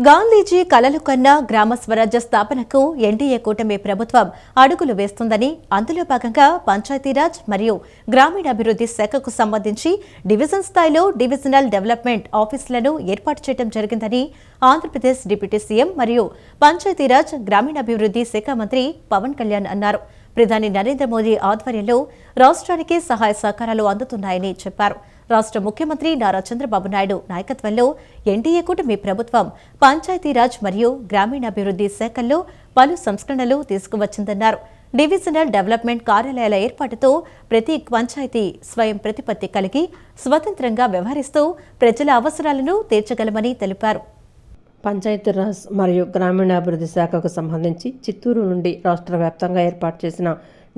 గాంధీజీ కలలు కన్న గ్రామ స్వరాజ్య స్థాపనకు ఎన్డీఏ కూటమి ప్రభుత్వం అడుగులు వేస్తుందని, అందులో భాగంగా పంచాయతీరాజ్ మరియు గ్రామీణాభివృద్ధి శాఖకు సంబంధించి డివిజన్ స్థాయిలో డివిజనల్ డెవలప్మెంట్ ఆఫీసులను ఏర్పాటు చేయడం జరిగిందని ఆంధ్రప్రదేశ్ డిప్యూటీ సీఎం మరియు పంచాయతీరాజ్ గ్రామీణాభివృద్ధి శాఖ మంత్రి పవన్ కళ్యాణ్ అన్నారు. ప్రధాని నరేంద్ర మోదీ ఆధ్వర్యంలో రాష్ట్రానికి సహాయ సహకారాలు అందుతున్నాయని చెప్పారు. రాష్ట్ర ముఖ్యమంత్రి నారా చంద్రబాబు నాయుడు నాయకత్వంలో ఎన్డీఏ కూటమి ప్రభుత్వం పంచాయతీరాజ్ మరియు గ్రామీణాభివృద్ధి శాఖల్లో పలు సంస్కరణలు తీసుకువచ్చిందన్నారు. డివిజనల్ డెవలప్మెంట్ కార్యాలయాల ఏర్పాటుతో ప్రతి పంచాయతీ స్వయం ప్రతిపత్తి కలిగి స్వతంత్రంగా వ్యవహరిస్తూ ప్రజల అవసరాలను తీర్చగలమని తెలిపారు. పంచాయతీరాజ్ మరియు గ్రామీణాభివృద్ధి శాఖకు సంబంధించి చిత్తూరు నుండి రాష్ట్ర వ్యాప్తంగా ఏర్పాటు చేసిన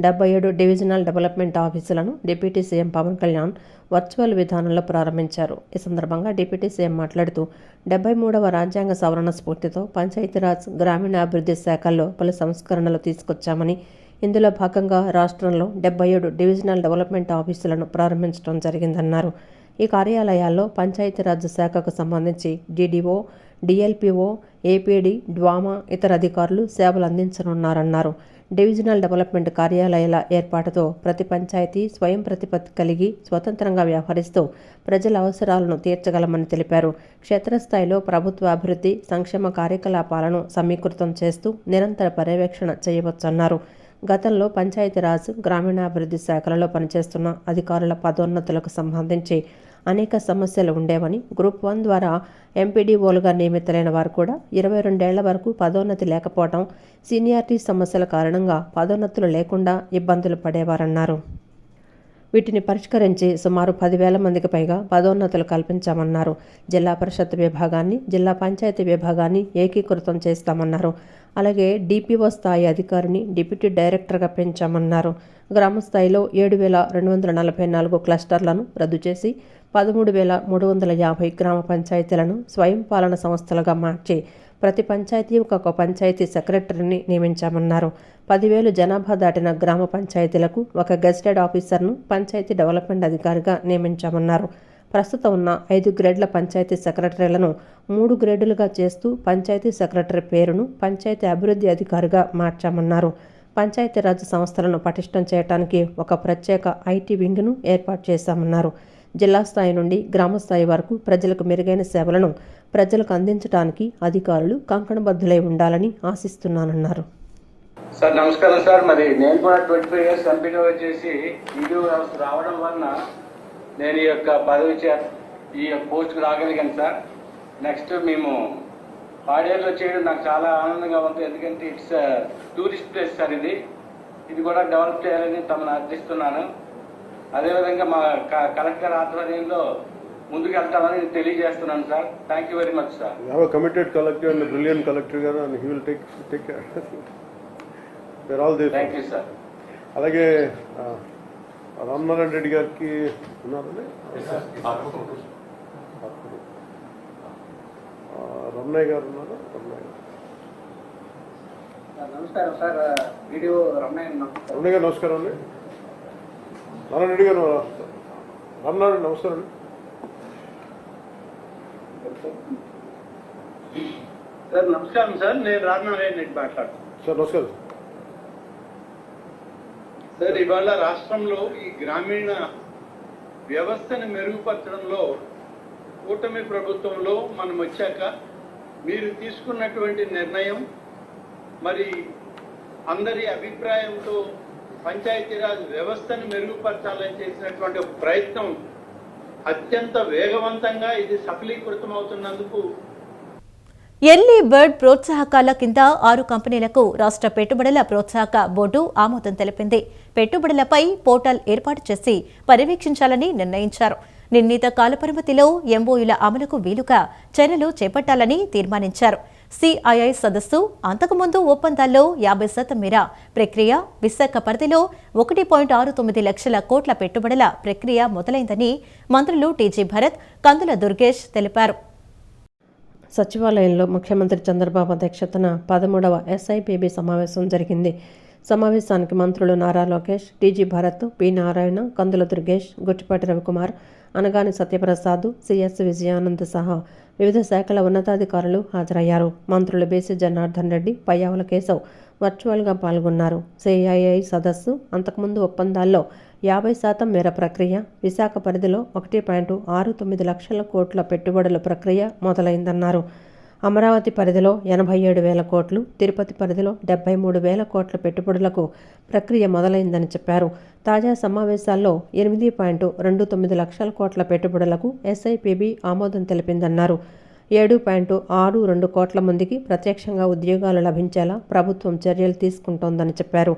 77 డివిజనల్ డెవలప్మెంట్ ఆఫీసులను deputy CM Pawan Kalyan virtual విధానంలో ప్రారంభించారు. ఈ సందర్భంగా డిప్యూటీ సీఎం మాట్లాడుతూ 73వ రాజ్యాంగ సవరణ స్ఫూర్తితో పంచాయతీరాజ్ గ్రామీణాభివృద్ధి శాఖల్లో పలు సంస్కరణలు తీసుకొచ్చామని, ఇందులో భాగంగా రాష్ట్రంలో 77 డివిజనల్ డెవలప్మెంట్ ఆఫీసులను ప్రారంభించడం జరిగిందన్నారు. ఈ కార్యాలయాల్లో పంచాయతీరాజ్ శాఖకు సంబంధించి డీడీఓ, డిఎల్పిఓ, ఏపీడీ, డ్వామా ఇతర అధికారులు సేవలు అందించనున్నారన్నారు. డివిజనల్ డెవలప్మెంట్ కార్యాలయాల ఏర్పాటుతో ప్రతి పంచాయతీ స్వయం ప్రతిపత్తి కలిగి స్వతంత్రంగా వ్యవహరిస్తూ ప్రజల అవసరాలను తీర్చగలమని తెలిపారు. క్షేత్రస్థాయిలో ప్రభుత్వ అభివృద్ధి, సంక్షేమ కార్యకలాపాలను సమీకృతం చేస్తూ నిరంతర పర్యవేక్షణ చేయవచ్చన్నారు. గతంలో పంచాయతీరాజ్ గ్రామీణాభివృద్ధి శాఖలలో పనిచేస్తున్న అధికారుల పదోన్నతులకు సంబంధించి అనేక సమస్యలు ఉండేవని, గ్రూప్ 1 ద్వారా ఎంపీడీఓలుగా నియమితులైన వారు కూడా 22 ఏళ్ల వరకు పదోన్నతి లేకపోవడం, సీనియారిటీ సమస్యల కారణంగా పదోన్నతులు లేకుండా ఇబ్బందులు పడేవారన్నారు. వీటిని పరిష్కరించి సుమారు 10,000 మందికి పైగా పదోన్నతులు కల్పించామన్నారు. జిల్లా పరిషత్ విభాగాన్ని, జిల్లా పంచాయతీ విభాగాన్ని ఏకీకృతం చేస్తామన్నారు. అలాగే డిపిఓ స్థాయి అధికారిని డిప్యూటీ డైరెక్టర్గా పెంచామన్నారు. గ్రామ స్థాయిలో 7,244 క్లస్టర్లను రద్దు చేసి 13,350 గ్రామ పంచాయతీలను స్వయం పాలన సంస్థలుగా మార్చి ప్రతి పంచాయతీ ఒక పంచాయతీ సెక్రటరీని నియమించామన్నారు. 10,000 జనాభా దాటిన గ్రామ పంచాయతీలకు ఒక గెజిటెడ్ ఆఫీసర్ను పంచాయతీ డెవలప్మెంట్ అధికారిగా నియమించామన్నారు. ప్రస్తుతం ఉన్న 5 గ్రేడ్ల పంచాయతీ సెక్రటరీలను 3 గ్రేడులుగా చేస్తూ పంచాయతీ సెక్రటరీ పేరును పంచాయతీ అభివృద్ధి అధికారిగా మార్చామన్నారు. పంచాయతీరాజ్ సంస్థలను పటిష్టం చేయడానికి ఒక ప్రత్యేక ఐటీ వింగ్ను ఏర్పాటు చేశామన్నారు. జిల్లా స్థాయి నుండి గ్రామ స్థాయి వరకు ప్రజలకు మెరుగైన సేవలను ప్రజలకు అందించడానికి అధికారులు కంకణబద్ధులై ఉండాలని ఆశిస్తున్నానన్నారు. సార్ నమస్కారం సార్. మరి నేను కూడా 25 years ఎంపీగా వచ్చేసి ఈడీఓ వ్యవస్థ రావడం వలన నేను ఈ యొక్క పదవి ఈ పోస్ట్కి రాగలిగాను సార్. నెక్స్ట్ మేము పాడేరులో చేయడం నాకు చాలా ఆనందంగా ఉంది. ఎందుకంటే ఇట్స్ టూరిస్ట్ ప్లేస్ సార్. ఇది కూడా డెవలప్ చేయాలని తమను అర్థిస్తున్నాను. అదేవిధంగా మా కలెక్టర్ ఆధ్వర్యంలో ముందుకు వెళ్తామని తెలియజేస్తున్నాను sir. Thank you very much sir. We have a committed collector and a brilliant collector and he will take care. We are all there. Thank you sir. అలాగే రామనారాయణ రెడ్డి గారికి ఉన్నారండి, రమణయ్య గారు ఉన్నారు. నమస్కారం సార్. వీడియో రమణయ్య గారు నమస్కారం అండి. నారాయణ రెడ్డి గారు, రామనారాయణ నమస్కారం అండి. సార్ నమస్కారం సార్. నేను రామనారాయణ రెడ్డి మాట్లాడుతున్నాను సార్. నమస్కారం సార్. ఇవాళ రాష్ట్రంలో ఈ గ్రామీణ వ్యవస్థను మెరుగుపరచడంలో కూటమి ప్రభుత్వంలో మనం వచ్చాక మీరు తీసుకున్నటువంటి నిర్ణయం, మరి అందరి అభిప్రాయంతో పంచాయతీరాజ్ వ్యవస్థను మెరుగుపరచాలని చేసినటువంటి ప్రయత్నం అత్యంత వేగవంతంగా ఇది సఫలీకృతం అవుతున్నందుకు ఎర్లీ బర్డ్ ప్రోత్సాహకాల కింద 6 కంపెనీలకు రాష్ట్ర పెట్టుబడుల ప్రోత్సాహక బోర్డు ఆమోదం తెలిపింది. పెట్టుబడులపై పోర్టల్ ఏర్పాటు చేసి పర్యవేక్షించాలని నిర్ణయించారు. నిర్ణీత కాలపరిమితిలో ఎంఓయూల అమలుకు వీలుగా చర్యలు చేపట్టాలని తీర్మానించారు. సిఐఐ సదస్సు అంతకుముందు ఒప్పందాల్లో 50% మేర ప్రక్రియ, విశాఖ పరిధిలో 1.69 లక్షల కోట్ల పెట్టుబడుల ప్రక్రియ మొదలైందని మంత్రులు టీజీ భరత్, కందుల దుర్గేష్ తెలిపారు. సచివాలయంలో ముఖ్యమంత్రి చంద్రబాబు అధ్యక్షతన 13వ ఎస్ఐపిబి సమావేశం జరిగింది. సమావేశానికి మంత్రులు నారా లోకేష్, టీజీ భరత్, పి నారాయణ, కందుల దుర్గేష్, గుట్టిపాటి రవికుమార్, అనగాని సత్యప్రసాద్, సిఎస్ విజయానంద్ సహా వివిధ శాఖల ఉన్నతాధికారులు హాజరయ్యారు. మంత్రులు బీసీ జనార్దన్ రెడ్డి, పయ్యావుల కేశవ్ వర్చువల్గా పాల్గొన్నారు. సిఐఐ సదస్సు అంతకుముందు ఒప్పందాల్లో 50% మేర ప్రక్రియ, విశాఖ పరిధిలో 1.69 లక్షల కోట్ల పెట్టుబడుల ప్రక్రియ మొదలైందన్నారు. అమరావతి పరిధిలో 87,000 కోట్లు, తిరుపతి పరిధిలో 73,000 కోట్ల పెట్టుబడులకు ప్రక్రియ మొదలైందని చెప్పారు. తాజా సమావేశాల్లో 8.29 లక్షల కోట్ల పెట్టుబడులకు SIPB ఆమోదం తెలిపిందన్నారు. 7.62 కోట్ల మందికి ప్రత్యక్షంగా ఉద్యోగాలు లభించేలా ప్రభుత్వం చర్యలు తీసుకుంటోందని చెప్పారు.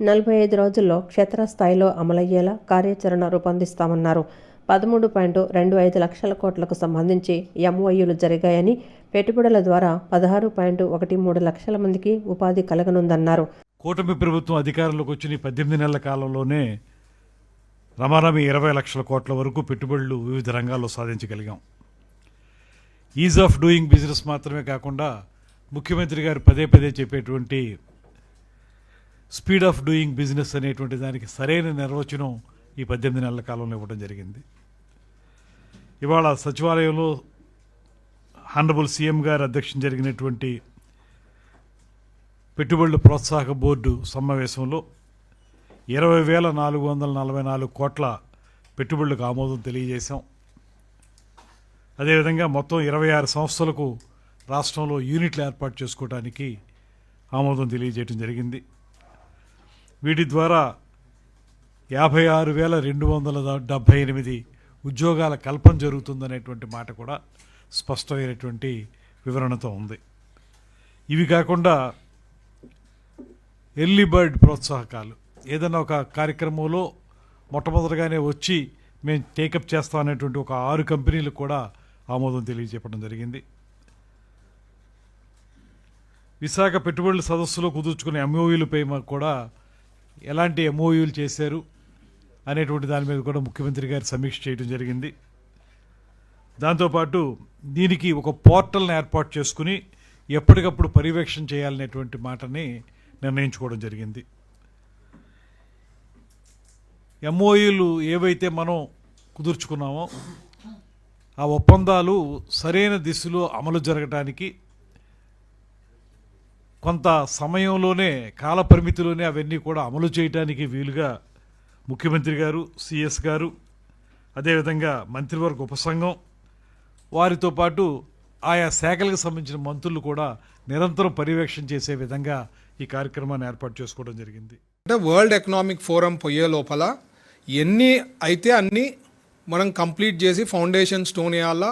45 రోజుల్లో క్షేత్రస్థాయిలో అమలయ్యేలా కార్యాచరణ రూపొందిస్తామన్నారు. 13.25 లక్షల కోట్లకు సంబంధించి MOUలు జరిగాయని, పెట్టుబడుల ద్వారా 16.13 లక్షల మందికి ఉపాధి కలగనుందన్నారు. కూటమి ప్రభుత్వం అధికారంలోకి వచ్చిన 18 నెలల కాలంలోనే రమారమి 20 లక్షల కోట్ల వరకు పెట్టుబడులు వివిధ రంగాల్లో సాధించగలిగాం. ఈజ్ ఆఫ్ డూయింగ్ బిజినెస్ మాత్రమే కాకుండా ముఖ్యమంత్రి గారు పదే పదే చెప్పేటువంటి స్పీడ్ ఆఫ్ డూయింగ్ బిజినెస్ అనేటువంటి దానికి సరైన నిర్వచనం ఈ 18 నెలల కాలంలో ఇవ్వడం జరిగింది. ఇవాళ సచివాలయంలో హానరబుల్ సీఎం గారి అధ్యక్షన జరిగినటువంటి పెట్టుబడుల ప్రోత్సాహక బోర్డు సమావేశంలో 20,444 కోట్ల పెట్టుబడులకు ఆమోదం తెలియజేశాం. అదేవిధంగా మొత్తం 26 సంస్థలకు రాష్ట్రంలో యూనిట్లు ఏర్పాటు చేసుకోవడానికి ఆమోదం తెలియజేయడం జరిగింది. వీటి ద్వారా 56,278 ఉద్యోగాల కల్పన జరుగుతుందనేటువంటి మాట కూడా స్పష్టమైనటువంటి వివరణతో ఉంది. ఇవి కాకుండా ఎర్లీ బర్డ్ ప్రోత్సాహకాలు, ఏదైనా ఒక కార్యక్రమంలో మొట్టమొదటిగానే వచ్చి మేము టేకప్ చేస్తాం అనేటువంటి ఒక 6 కంపెనీలకు కూడా ఆమోదం తెలియజేయడం జరిగింది. విశాఖ పెట్టుబడుల సదస్సులో కుదుర్చుకునే MOUలపై కూడా ఎలాంటి MOUలు చేశారు అనేటువంటి దాని మీద కూడా ముఖ్యమంత్రి గారు సమీక్ష చేయడం జరిగింది. దాంతోపాటు దీనికి ఒక పోర్టల్ని ఏర్పాటు చేసుకుని ఎప్పటికప్పుడు పర్యవేక్షణ చేయాలనేటువంటి మాటని నిర్ణయించుకోవడం జరిగింది. MOUలు ఏవైతే మనం కుదుర్చుకున్నామో ఆ ఒప్పందాలు సరైన దిశలో అమలు జరగటానికి కొంత సమయంలోనే, కాల పరిమితిలోనే అవన్నీ కూడా అమలు చేయడానికి వీలుగా ముఖ్యమంత్రి గారు, CS గారు, అదేవిధంగా మంత్రివర్గ ఉపసంఘం, వారితో పాటు ఆయా శాఖలకు సంబంధించిన మంత్రులు కూడా నిరంతరం పర్యవేక్షణ చేసే విధంగా ఈ కార్యక్రమాన్ని ఏర్పాటు చేసుకోవడం జరిగింది. అంటే వరల్డ్ ఎకనామిక్ ఫోరం పోయే లోపల ఎన్ని అయితే అన్నీ మనం కంప్లీట్ చేసి ఫౌండేషన్ స్టోన్ వేయాలా,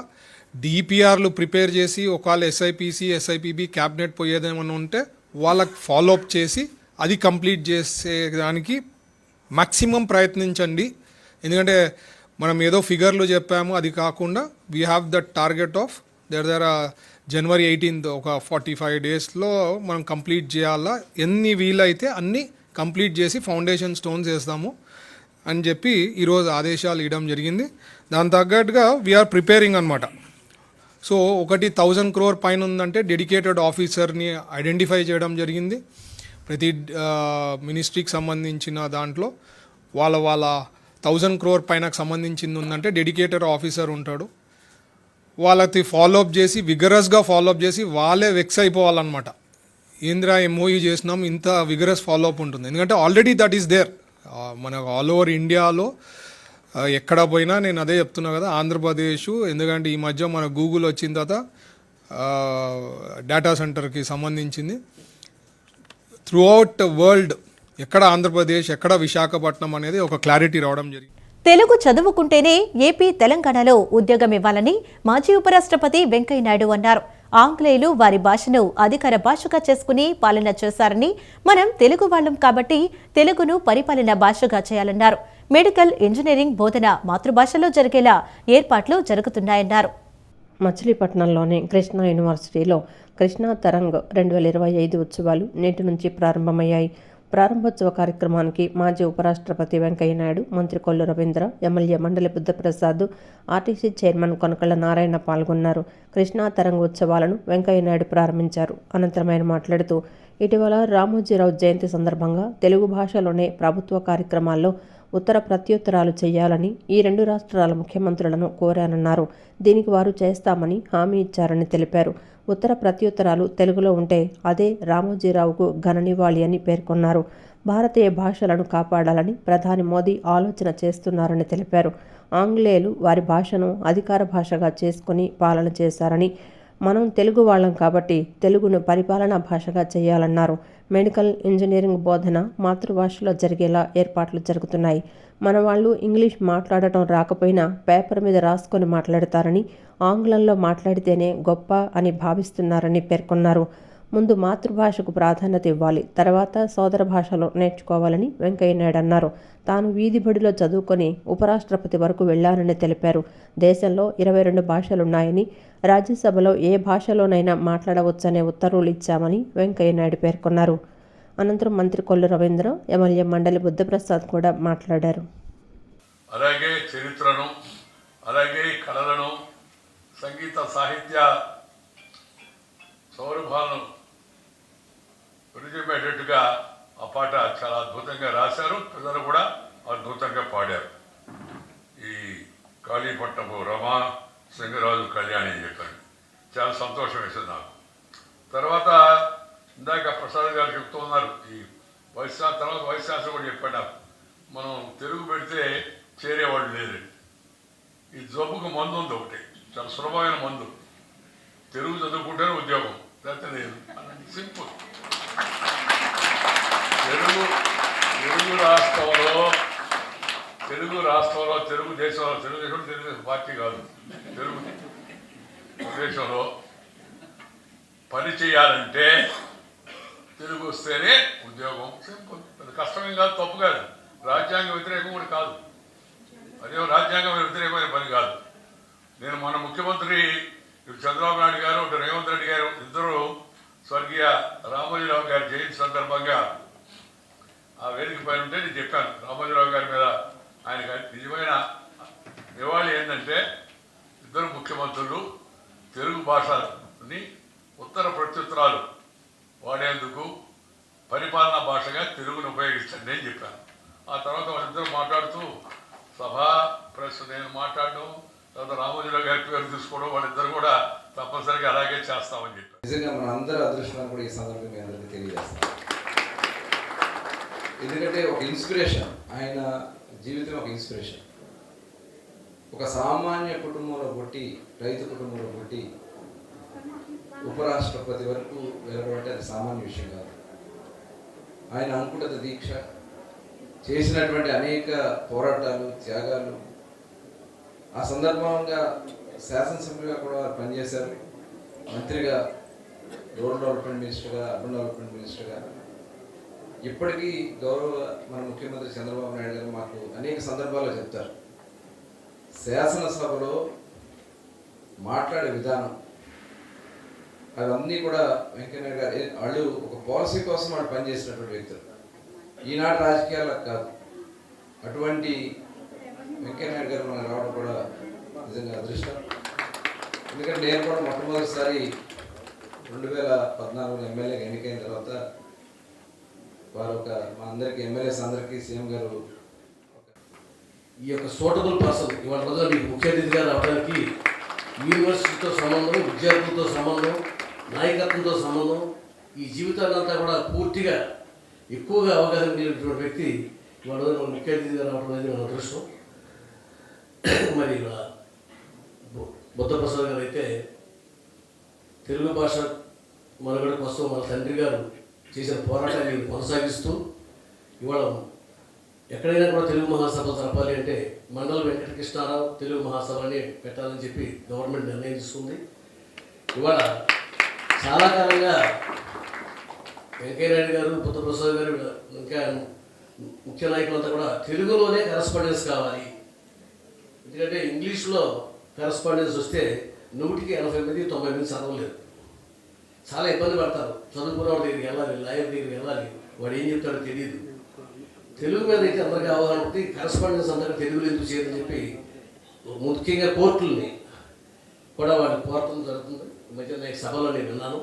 DPRలు ప్రిపేర్ చేసి ఒకవేళ SIPC, SIPB క్యాబినెట్ పోయేదేమన్నా ఉంటే వాళ్ళకి ఫాలోఅప్ చేసి అది కంప్లీట్ చేసేదానికి మ్యాక్సిమం ప్రయత్నించండి. ఎందుకంటే మనం ఏదో ఫిగర్లు చెప్పాము, అది కాకుండా we have the target of దగ్గర January 18th ఒక 45 డేస్లో మనం కంప్లీట్ చేయాలా. ఎన్ని వీలైతే అన్ని కంప్లీట్ చేసి ఫౌండేషన్ స్టోన్స్ వేస్తాము అని చెప్పి ఈరోజు ఆదేశాలు ఇవ్వడం జరిగింది. దాని తగ్గట్టుగా వీఆర్ ప్రిపేరింగ్ అనమాట. సో 1,000 crore పైన ఉందంటే డెడికేటెడ్ ఆఫీసర్ని ఐడెంటిఫై చేయడం జరిగింది. ప్రతి మినిస్ట్రీకి సంబంధించిన దాంట్లో వాళ్ళ 1,000 crore పైనకు సంబంధించింది ఉందంటే డెడికేటెడ్ ఆఫీసర్ ఉంటాడు. వాళ్ళకి ఫాలోఅప్ చేసి విగరస్గా ఫాలోఅప్ చేసి వాళ్ళే వెక్స్ అయిపోవాలన్నమాట. ఏంద్రా MOU చేసినాం, ఇంత విగరస్ ఫాలోఅప్ ఉంటుంది. ఎందుకంటే ఆల్రెడీ దట్ ఈస్ దేర్. మనకు ఆల్ ఓవర్ ఇండియాలో ఎక్కడ పోయినా నేను అదే చెప్తున్నా కదా, ఆంధ్రప్రదేశ్, ఎందుకంటే ఈ మధ్య మన గూగుల్ వచ్చిన తర్వాత డేటా సెంటర్కి సంబంధించింది త్రూ అవుట్ వరల్డ్ ఎక్కడ ఆంధ్రప్రదేశ్, ఎక్కడ విశాఖపట్నం అనేది ఒక క్లారిటీ రావడం జరిగింది. తెలుగు చదువుకుంటేనే ఏపీ, తెలంగాణలో ఉద్యోగం ఇవ్వాలని మాజీ ఉపరాష్ట్రపతి వెంకయ్యనాయుడు అన్నారు. ఆంగ్లేయులు వారి భాషను అధికార భాషగా చేసుకుని పాలన చేశారని, మనం తెలుగు వాళ్ళం కాబట్టి తెలుగును పరిపాలన భాషగా చేయాలన్నారు. మెడికల్, ఇంజనీరింగ్ బోధన మాతృభాషలో జరిగేలా ఏర్పాట్లు జరుగుతున్నాయన్నారు. మచిలీపట్నంలోని కృష్ణా యూనివర్సిటీలో కృష్ణా తరంగ్ 2025 ఉత్సవాలు నేటి నుంచి ప్రారంభమయ్యాయి. ప్రారంభోత్సవ కార్యక్రమానికి మాజీ ఉపరాష్ట్రపతి వెంకయ్యనాయుడు, మంత్రి కొల్లు రవీంద్ర, ఎమ్మెల్యే మండలి బుద్ధప్రసాద్, ఆర్టీసీ చైర్మన్ కొనకళ్ళ నారాయణ పాల్గొన్నారు. కృష్ణా తరంగ్ ఉత్సవాలను వెంకయ్యనాయుడు ప్రారంభించారు. అనంతరం ఆయన మాట్లాడుతూ, ఇటీవల రామోజీరావు జయంతి సందర్భంగా తెలుగు భాషలోనే ప్రభుత్వ కార్యక్రమాల్లో ఉత్తర ప్రత్యుత్తరాలు చేయాలని ఈ 2 రాష్ట్రాల ముఖ్యమంత్రులను కోరానన్నారు. దీనికి వారు చేస్తామని హామీ ఇచ్చారని తెలిపారు. ఉత్తర ప్రత్యుత్తరాలు తెలుగులో ఉంటే అదే రామోజీరావుకు ఘన నివాళి అని పేర్కొన్నారు. భారతీయ భాషలను కాపాడాలని ప్రధాని మోదీ ఆలోచన చేస్తున్నారని తెలిపారు. ఆంగ్లేయులు వారి భాషను అధికార భాషగా చేసుకుని పాలన చేశారని, మనం తెలుగు వాళ్ళం కాబట్టి తెలుగును పరిపాలనా భాషగా చేయాలన్నారు. మెడికల్, ఇంజనీరింగ్ బోధన మాతృభాషలో జరిగేలా ఏర్పాట్లు జరుగుతున్నాయి. మన వాళ్ళు ఇంగ్లీష్ మాట్లాడటం రాకపోయినా పేపర్ మీద రాసుకొని మాట్లాడతారని, ఆంగ్లంలో మాట్లాడితేనే గొప్ప అని భావిస్తున్నారని పేర్కొన్నారు. ముందు మాతృభాషకు ప్రాధాన్యత ఇవ్వాలి, తర్వాత సోదర భాషలో నేర్చుకోవాలని వెంకయ్యనాయుడు అన్నారు. తాను వీధి బడిలో చదువుకొని ఉపరాష్ట్రపతి వరకు వెళ్లానని తెలిపారు. దేశంలో 22 భాషలున్నాయని, రాజ్యసభలో ఏ భాషలోనైనా మాట్లాడవచ్చనే ఉత్తర్వులు ఇచ్చామని వెంకయ్యనాయుడు పేర్కొన్నారు. అనంతరం మంత్రి కొల్లు రవీంద్ర, ఎమ్మెల్యే మండలి బుద్ధప్రసాద్ కూడా మాట్లాడారు. అలాగే చరిత్రను, అలాగే కళలను, సంగీత సాహిత్య సౌరభాలను విరుజుమేటట్టుగా ఆ పాట చాలా అద్భుతంగా రాశారు. పిల్లలు కూడా అద్భుతంగా పాడారు. ఈ కాళీపట్నపు రమా సింగరాజు కళ్యాణి అని చెప్పాను. చాలా సంతోషం వేసింది నాకు. తర్వాత ఇందాక ప్రసాద్ గారు చెప్తూ ఉన్నారు, ఈ తర్వాత వైస్ ఛాన్సలర్ కూడా చెప్పాడు నాకు, మనం తెలుగు పెడితే చేరేవాళ్ళు లేరు. ఈ జబ్బుకు మందు ఉంది ఒకటి, చాలా సులభమైన మందు. తెలుగు చదువుకుంటేనే ఉద్యోగం, లేకపోతే లేదు. సింపుల్. తెలుగు రాష్ట్రంలో తెలుగుదేశం పార్టీ కాదు, తెలుగు దేశంలో పని చేయాలంటే తెలుగు వస్తేనే ఉద్యోగం. సింపుల్. అది కష్టమేం కాదు, తప్పు కాదు, రాజ్యాంగ వ్యతిరేకం కూడా కాదు, అదే రాజ్యాంగం వ్యతిరేకమైన పని కాదు. నేను మన ముఖ్యమంత్రి చంద్రబాబు నాయుడు గారు, రేవంత్ రెడ్డి గారు ఇద్దరు స్వర్గీయ రామోజీరావు గారి జయంతి సందర్భంగా ఆ వేదిక పైన ఉంటే నేను చెప్పాను, రామోజీరావు గారి మీద ఆయనకు నిజమైన నివాళి ఏంటంటే ఇద్దరు ముఖ్యమంత్రులు తెలుగు భాషని ఉత్తర ప్రత్యుత్తరాలు వాడేందుకు పరిపాలనా భాషగా తెలుగును ఉపయోగించండి అని చెప్పాను. ఆ తర్వాత వాళ్ళిద్దరూ మాట్లాడుతూ సభా ప్రెస్ నేను మాట్లాడడం, తర్వాత రామోజీరావు గారి పేరు తీసుకోవడం, వాళ్ళిద్దరు కూడా తప్పనిసరిగా అలాగే చేస్తామని చెప్పారు. నిజంగా మన అందరూ అదృష్టాన్ని కూడా ఈ సందర్భంగా మీ అందరికీ తెలియజేస్తాం. ఎందుకంటే ఒక ఇన్స్పిరేషన్, ఆయన జీవితం ఒక ఇన్స్పిరేషన్. ఒక సామాన్య కుటుంబంలో పుట్టి, రైతు కుటుంబంలో పుట్టి ఉపరాష్ట్రపతి వరకు వెళ్ళడం అంటే అది సామాన్య విషయం కాదు. ఆయన అంకుఠిత దీక్ష చేసినటువంటి అనేక పోరాటాలు, త్యాగాలు, ఆ సందర్భంగా శాసనసభ్యులుగా కూడా వారు పనిచేశారు. మంత్రిగా, రూరల్ డెవలప్మెంట్ మినిస్టర్గా, అర్బన్ డెవలప్మెంట్ మినిస్టర్గా. ఇప్పటికీ గౌరవ మన ముఖ్యమంత్రి చంద్రబాబు నాయుడు గారు మాకు అనేక సందర్భాల్లో చెప్తారు, శాసనసభలో మాట్లాడే విధానం అవన్నీ కూడా వెంకయ్యనాయుడు గారు వాళ్ళు ఒక పాలసీ కోసం వాళ్ళు పనిచేసినటువంటి వ్యక్తులు, ఈనాటి రాజకీయాలకు కాదు. అటువంటి వెంకయ్యనాయుడు గారు మనకు రావడం కూడా నిజంగా అదృష్టం. ఎందుకంటే నేను కూడా మొట్టమొదటిసారి 2014 ఎమ్మెల్యేగా ఎన్నికైన తర్వాత వారు మా అందరికీ, ఎమ్మెల్యేస్ అందరికీ సీఎం గారు ఈ యొక్క సూటబుల్ పర్సన్ ఇవాళ రోజున మీకు ముఖ్య అతిథిగా రావడానికి యూనివర్సిటీతో సంబంధం, విద్యార్థులతో సంబంధం, నాయకత్వంతో సంబంధం, ఈ జీవితాన్నంతా కూడా పూర్తిగా ఎక్కువగా అవగాహన కలిగినటువంటి వ్యక్తి ఇవాళ రోజున ముఖ్య అతిథిగా రావడం అనేది మన అదృష్టం. మరి బుద్ధప్రసాద్ గారు అయితే తెలుగు భాష మనుగడ కోసం వాళ్ళ తండ్రి గారు చేసిన పోరాటాన్ని కొనసాగిస్తూ ఇవాళ ఎక్కడైనా కూడా తెలుగు మహాసభ జరపాలి అంటే మండల వెంకటకృష్ణారావు తెలుగు మహాసభని పెట్టాలని చెప్పి గవర్నమెంట్ నిర్ణయం తీసుకుంది. ఇవాళ చాలా కాలంగా వెంకయ్యనాయుడు గారు, బుద్ధప్రసాద్ గారు, ఇంకా ముఖ్య నాయకులంతా కూడా తెలుగులోనే కరెస్పాండెన్స్ కావాలి. ఎందుకంటే ఇంగ్లీష్లో కరెస్పాండెన్స్ వస్తే 100కి 80-90 చదవలేదు, చాలా ఇబ్బంది పడతారు. చదువుకున్నవాడి దగ్గరికి వెళ్ళాలి, లాయర్ దగ్గరికి వెళ్ళాలి, వాడు ఏం చెప్తాడో తెలియదు. తెలుగు మీద అయితే అందరికీ అవగాహన ఉంటుంది. కరెస్పాండెన్స్ అందరికీ తెలుగులో ఎందుకు చేయదని చెప్పి ముఖ్యంగా కోర్టుల్ని కూడా వాళ్ళు కోరటం జరుగుతుంది. ఈ మధ్య నేను సభలో నేను విన్నాను.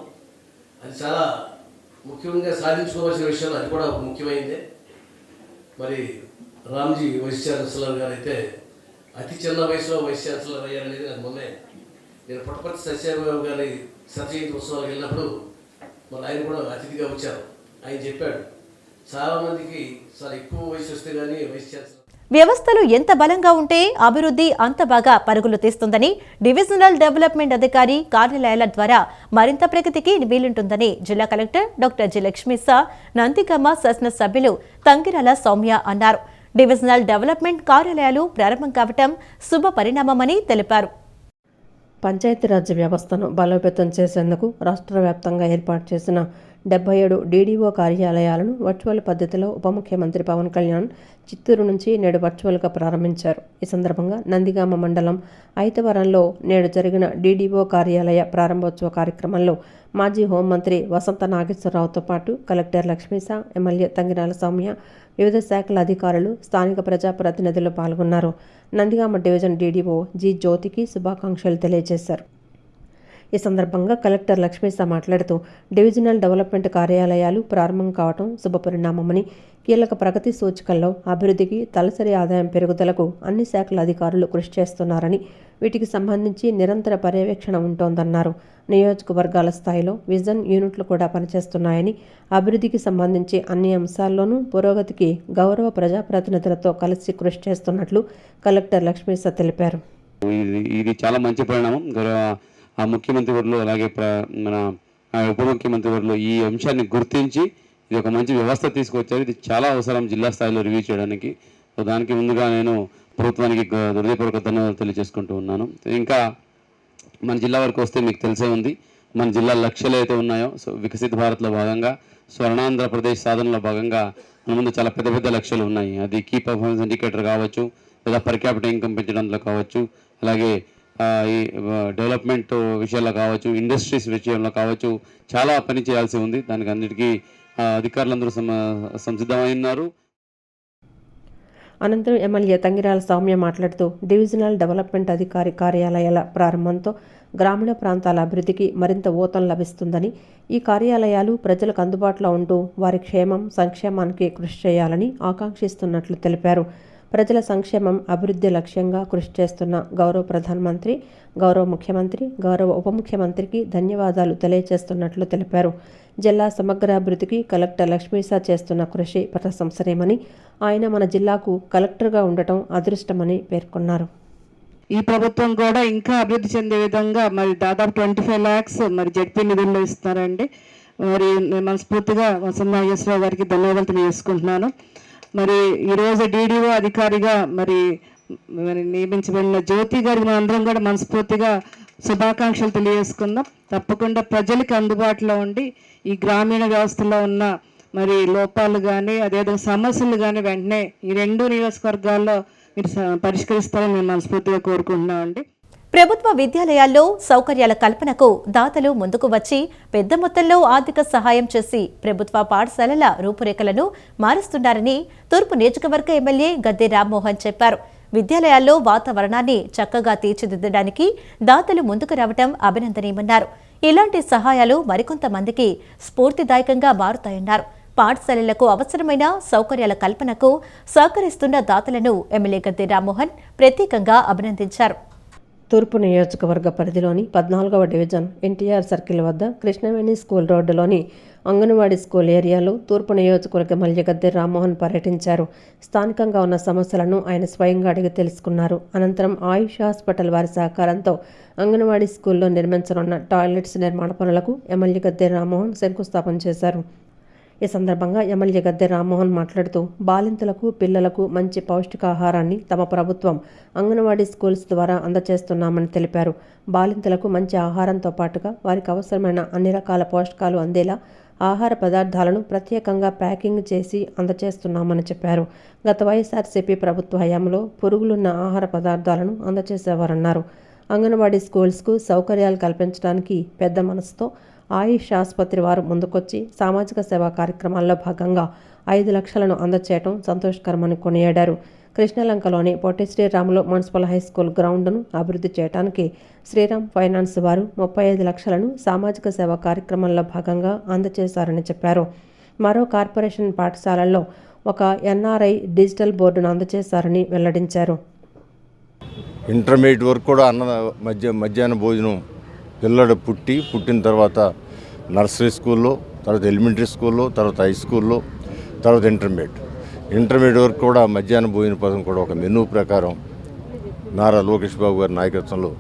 అది చాలా ముఖ్యంగా సాధించుకోవాల్సిన విషయాలు, అది కూడా ముఖ్యమైందే. మరి రామ్జీ వైస్ ఛాన్సలర్ గారు అయితే అతి చిన్న వయసులో వైస్ ఛాన్సలర్ అయ్యారనేది నాకు మొన్నే నేను పుట్టపర్తి సత్యబాబు గారి సత్యజయంతి ఉత్సవాలకు వెళ్ళినప్పుడు మన ఆయన కూడా అతిథిగా వచ్చారు. ఆయన చెప్పాడు చాలామందికి చాలా ఎక్కువ వయసు వస్తే కానీ వైస్ ఛాన్సలర్. వ్యవస్థలు ఎంత బలంగా ఉంటే అభివృద్ధి అంత బాగా పరుగులు తీస్తుందని డివిజనల్ డెవలప్మెంట్ అధికారి కార్యాలయాల ద్వారా మరింత ప్రగతికి వీలుంటుందని జిల్లా collector doctor G Lakshmisha Nandigama శాసనసభ్యులు తంగిరాల సౌమ్య అన్నారు. డివిజనల్ డెవలప్మెంట్ కార్యాలయాలు ప్రారంభం కావటం శుభ పరిణామమని తెలిపారు. పంచాయతీరాజ్ వ్యవస్థను బలోపేతం చేసేందుకు రాష్ట్ర వ్యాప్తంగా ఏర్పాటు చేసిన 77 డీడీఓ కార్యాలయాలను వర్చువల్ పద్ధతిలో ఉప ముఖ్యమంత్రి పవన్ కళ్యాణ్ చిత్తూరు నుంచి నేడు వర్చువల్గా ప్రారంభించారు. ఈ సందర్భంగా నందిగామ మండలం ఐతవరంలో నేడు జరిగిన డీడీఓ కార్యాలయ ప్రారంభోత్సవ కార్యక్రమంలో మాజీ హోంమంత్రి వసంత నాగేశ్వరరావుతో పాటు కలెక్టర్ లక్ష్మీసా, ఎమ్మెల్యే తంగిరాల సౌమ్య, వివిధ శాఖల అధికారులు, స్థానిక ప్రజాప్రతినిధులు పాల్గొన్నారు. నందిగామ డివిజన్ డీడీఓ జి జ్యోతికి శుభాకాంక్షలు తెలియజేశారు. ఈ సందర్భంగా కలెక్టర్ లక్ష్మీసా మాట్లాడుతూ డివిజనల్ డెవలప్మెంట్ కార్యాలయాలు ప్రారంభం కావడం శుభపరిణామమని, కీలక ప్రగతి సూచికల్లో అభివృద్ధికి, తలసరి ఆదాయం పెరుగుదలకు అన్ని శాఖల అధికారులు కృషి చేస్తున్నారని, వీటికి సంబంధించి నిరంతర పర్యవేక్షణ ఉంటోందన్నారు. నియోజకవర్గాల స్థాయిలో విజన్ యూనిట్లు కూడా పనిచేస్తున్నాయని, అభివృద్ధికి సంబంధించి అన్ని అంశాల్లోనూ పురోగతికి గౌరవ ప్రజాప్రతినిధులతో కలిసి కృషి చేస్తున్నట్లు కలెక్టర్ లక్ష్మీసా తెలిపారు. ఇది చాలా మంచి పరిణామం. ఆ ముఖ్యమంత్రి వర్లు అలాగే మన ఉప ముఖ్యమంత్రి వర్లు ఈ అంశాన్ని గుర్తించి ఇది ఒక మంచి వ్యవస్థ తీసుకొచ్చారు. ఇది చాలా అవసరం జిల్లా స్థాయిలో రివ్యూ చేయడానికి. సో దానికి ముందుగా నేను ప్రభుత్వానికి హృదయపూర్వక ధన్యవాదాలు తెలియజేసుకుంటూ ఉన్నాను. ఇంకా మన జిల్లా వరకు వస్తే మీకు తెలిసే ఉంది, మన జిల్లా లక్ష్యాలు అయితే ఉన్నాయో, సో వికసిత భారత్లో భాగంగా స్వర్ణాంధ్రప్రదేశ్ సాధనలో భాగంగా మన ముందు చాలా పెద్ద పెద్ద లక్ష్యాలు ఉన్నాయి. అది కీ పర్ఫార్మెన్స్ ఇండికేటర్ కావచ్చు, లేదా పర్ క్యాపిటల్ ఇన్కమ్ పెంచడంలో కావచ్చు, అలాగే ఈ డెవలప్మెంట్ విషయాల్లో కావచ్చు, ఇండస్ట్రీస్ విషయంలో కావచ్చు, చాలా పని చేయాల్సి ఉంది. దానికి అన్నిటికీ అధికారులందరూ సంసిద్ధమై ఉన్నారు. అనంతరం ఎమ్మెల్యే తంగిరాల సౌమ్య మాట్లాడుతూ డివిజనల్ డెవలప్మెంట్ అధికారి కార్యాలయాల ప్రారంభంతో గ్రామీణ ప్రాంతాల అభివృద్ధికి మరింత ఊతం లభిస్తుందని, ఈ కార్యాలయాలు ప్రజలకు అందుబాటులో ఉంటూ వారి క్షేమం, సంక్షేమానికి కృషి చేయాలని ఆకాంక్షిస్తున్నట్లు తెలిపారు. ప్రజల సంక్షేమం, అభివృద్ధి లక్ష్యంగా కృషి చేస్తున్న గౌరవ ప్రధానమంత్రి, గౌరవ ముఖ్యమంత్రి, గౌరవ ఉప ముఖ్యమంత్రికి ధన్యవాదాలు తెలియజేస్తున్నట్లు తెలిపారు. జిల్లా సమగ్ర అభివృద్ధికి కలెక్టర్ లక్ష్మీసా చేస్తున్న కృషి ప్రశంసనీయమని, ఆయన మన జిల్లాకు కలెక్టర్గా ఉండటం అదృష్టమని పేర్కొన్నారు. ఈ ప్రభుత్వం కూడా ఇంకా అభివృద్ధి చెందే విధంగా మరి దాదాపు 25 lakhs మరి జడ్పీ నిధుల్లో ఇస్తున్నారండి. మరి మనస్ఫూర్తిగా వసంత నాగేశ్వరరావు గారికి ధన్యవాదాలు తెలియజేసుకుంటున్నాను. మరి ఈరోజు డీడీఓ అధికారిగా మరి నియమించబడిన జ్యోతి గారికి మనందరం కూడా మనస్ఫూర్తిగా శుభాకాంక్షలు తెలియజేసుకుందాం. తప్పకుండా ప్రజలకు అందుబాటులో ఉండి ఈ గ్రామీణ వ్యవస్థలో ఉన్న మరి లోపాలు కానీ అదేవిధంగా సమస్యలు కానీ వెంటనే ఈ 2 నియోజకవర్గాల్లో మీరు పరిష్కరిస్తారని నేను మనస్ఫూర్తిగా కోరుకుంటున్నామండి. ప్రభుత్వ విద్యాలయాల్లో సౌకర్యాల కల్పనకు దాతలు ముందుకు వచ్చి పెద్ద మొత్తంలో ఆర్థిక సహాయం చేసి ప్రభుత్వ పాఠశాలల రూపురేఖలను మారుస్తున్నారని తూర్పు నియోజకవర్గ ఎమ్మెల్యే గద్దె రామ్మోహన్ చెప్పారు. విద్యాలయాల్లో వాతావరణాన్ని చక్కగా తీర్చిదిద్దడానికి దాతలు ముందుకు రావడం అభినందనీయమన్నారు. ఇలాంటి సహాయాలు మరికొంతమందికి స్ఫూర్తిదాయకంగా మారుతాయన్నారు. పాఠశాలలకు అవసరమైన సౌకర్యాల కల్పనకు సహకరిస్తున్న దాతలను ఎమ్మెల్యే గద్దె రామ్మోహన్ ప్రత్యేకంగా అభినందించారు. తూర్పు నియోజకవర్గ పరిధిలోని 14వ డివిజన్ ఎన్టీఆర్ సర్కిల్ వద్ద కృష్ణవేణి స్కూల్ రోడ్డులోని అంగన్వాడీ స్కూల్ ఏరియాలో తూర్పు నియోజకవర్గ ఎమ్మెల్యే గద్దె రామ్మోహన్ పర్యటించారు. స్థానికంగా ఉన్న సమస్యలను ఆయన స్వయంగా అడిగి తెలుసుకున్నారు. అనంతరం ఆయుష్ హాస్పిటల్ వారి సహకారంతో అంగన్వాడీ స్కూల్లో నిర్మించనున్న టాయిలెట్స్ నిర్మాణ పనులకు ఎమ్మెల్యే గద్దె రామ్మోహన్ శంకుస్థాపన చేశారు. ఈ సందర్భంగా ఎమ్మెల్యే గద్దె రామ్మోహన్ మాట్లాడుతూ బాలింతలకు, పిల్లలకు మంచి పౌష్టికాహారాన్ని తమ ప్రభుత్వం అంగన్వాడీ స్కూల్స్ ద్వారా అందజేస్తున్నామని తెలిపారు. బాలింతలకు మంచి ఆహారంతో పాటుగా వారికి అవసరమైన అన్ని రకాల పోషకాలు అందేలా ఆహార పదార్థాలను ప్రత్యేకంగా ప్యాకింగ్ చేసి అందజేస్తున్నామని చెప్పారు. గత వైఎస్ఆర్సీపీ ప్రభుత్వ హయాంలో పురుగులున్న ఆహార పదార్థాలను అందజేసేవారన్నారు. అంగన్వాడీ స్కూల్స్కు సౌకర్యాలు కల్పించడానికి పెద్ద మనసుతో ఆయుష్ ఆసుపత్రి వారు ముందుకొచ్చి సామాజిక సేవా కార్యక్రమాల్లో భాగంగా 5 లక్షలను అందజేయడం సంతోషకరమని కొనియాడారు. కృష్ణలంకలోని పొట్టి శ్రీరాములు మున్సిపల్ హైస్కూల్ గ్రౌండ్ను అభివృద్ధి చేయడానికి శ్రీరామ్ ఫైనాన్స్ వారు 35 లక్షలను సామాజిక సేవా కార్యక్రమంలో భాగంగా అందజేశారని చెప్పారు. మరో కార్పొరేషన్ పాఠశాలల్లో ఒక ఎన్ఆర్ఐ డిజిటల్ బోర్డును అందజేశారని వెల్లడించారు. ఇంటర్మీడియట్ వరకు కూడా మధ్యాహ్న భోజనం పిల్లడు పుట్టిన తర్వాత నర్సరీ స్కూల్లో, తర్వాత ఎలిమెంటరీ స్కూల్లో, తర్వాత హై స్కూల్లో, తర్వాత ఇంటర్మీడియట్ వరకు కూడా మధ్యాహ్న భోజన పథకం కూడా ఒక మెనూ ప్రకారం నారా లోకేష్ బాబు గారి నాయకత్వంలో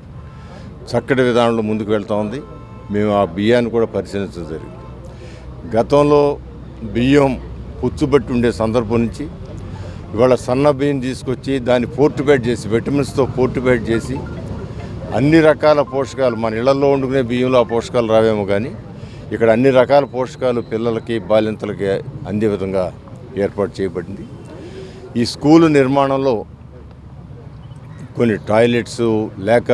చక్కటి విధానంలో ముందుకు వెళ్తూ ఉంది. మేము ఆ బియ్యాన్ని కూడా పరిశీలించడం జరిగింది. గతంలో బియ్యం పుచ్చుబట్టి ఉండే సందర్భం నుంచి ఇవాళ సన్న బియ్యం తీసుకొచ్చి దాన్ని ఫోర్టిఫైడ్ చేసి విటమిన్స్తో ఫోర్టిఫైడ్ చేసి అన్ని రకాల పోషకాలు మన ఇళ్లలో వండుకునే బియ్యంలో ఆ పోషకాలు రావేమో కానీ ఇక్కడ అన్ని రకాల పోషకాలు పిల్లలకి బాలింతలకి అందే విధంగా ఏర్పాటు చేయబడింది. ఈ స్కూలు నిర్మాణంలో కొన్ని టాయిలెట్స్ లేక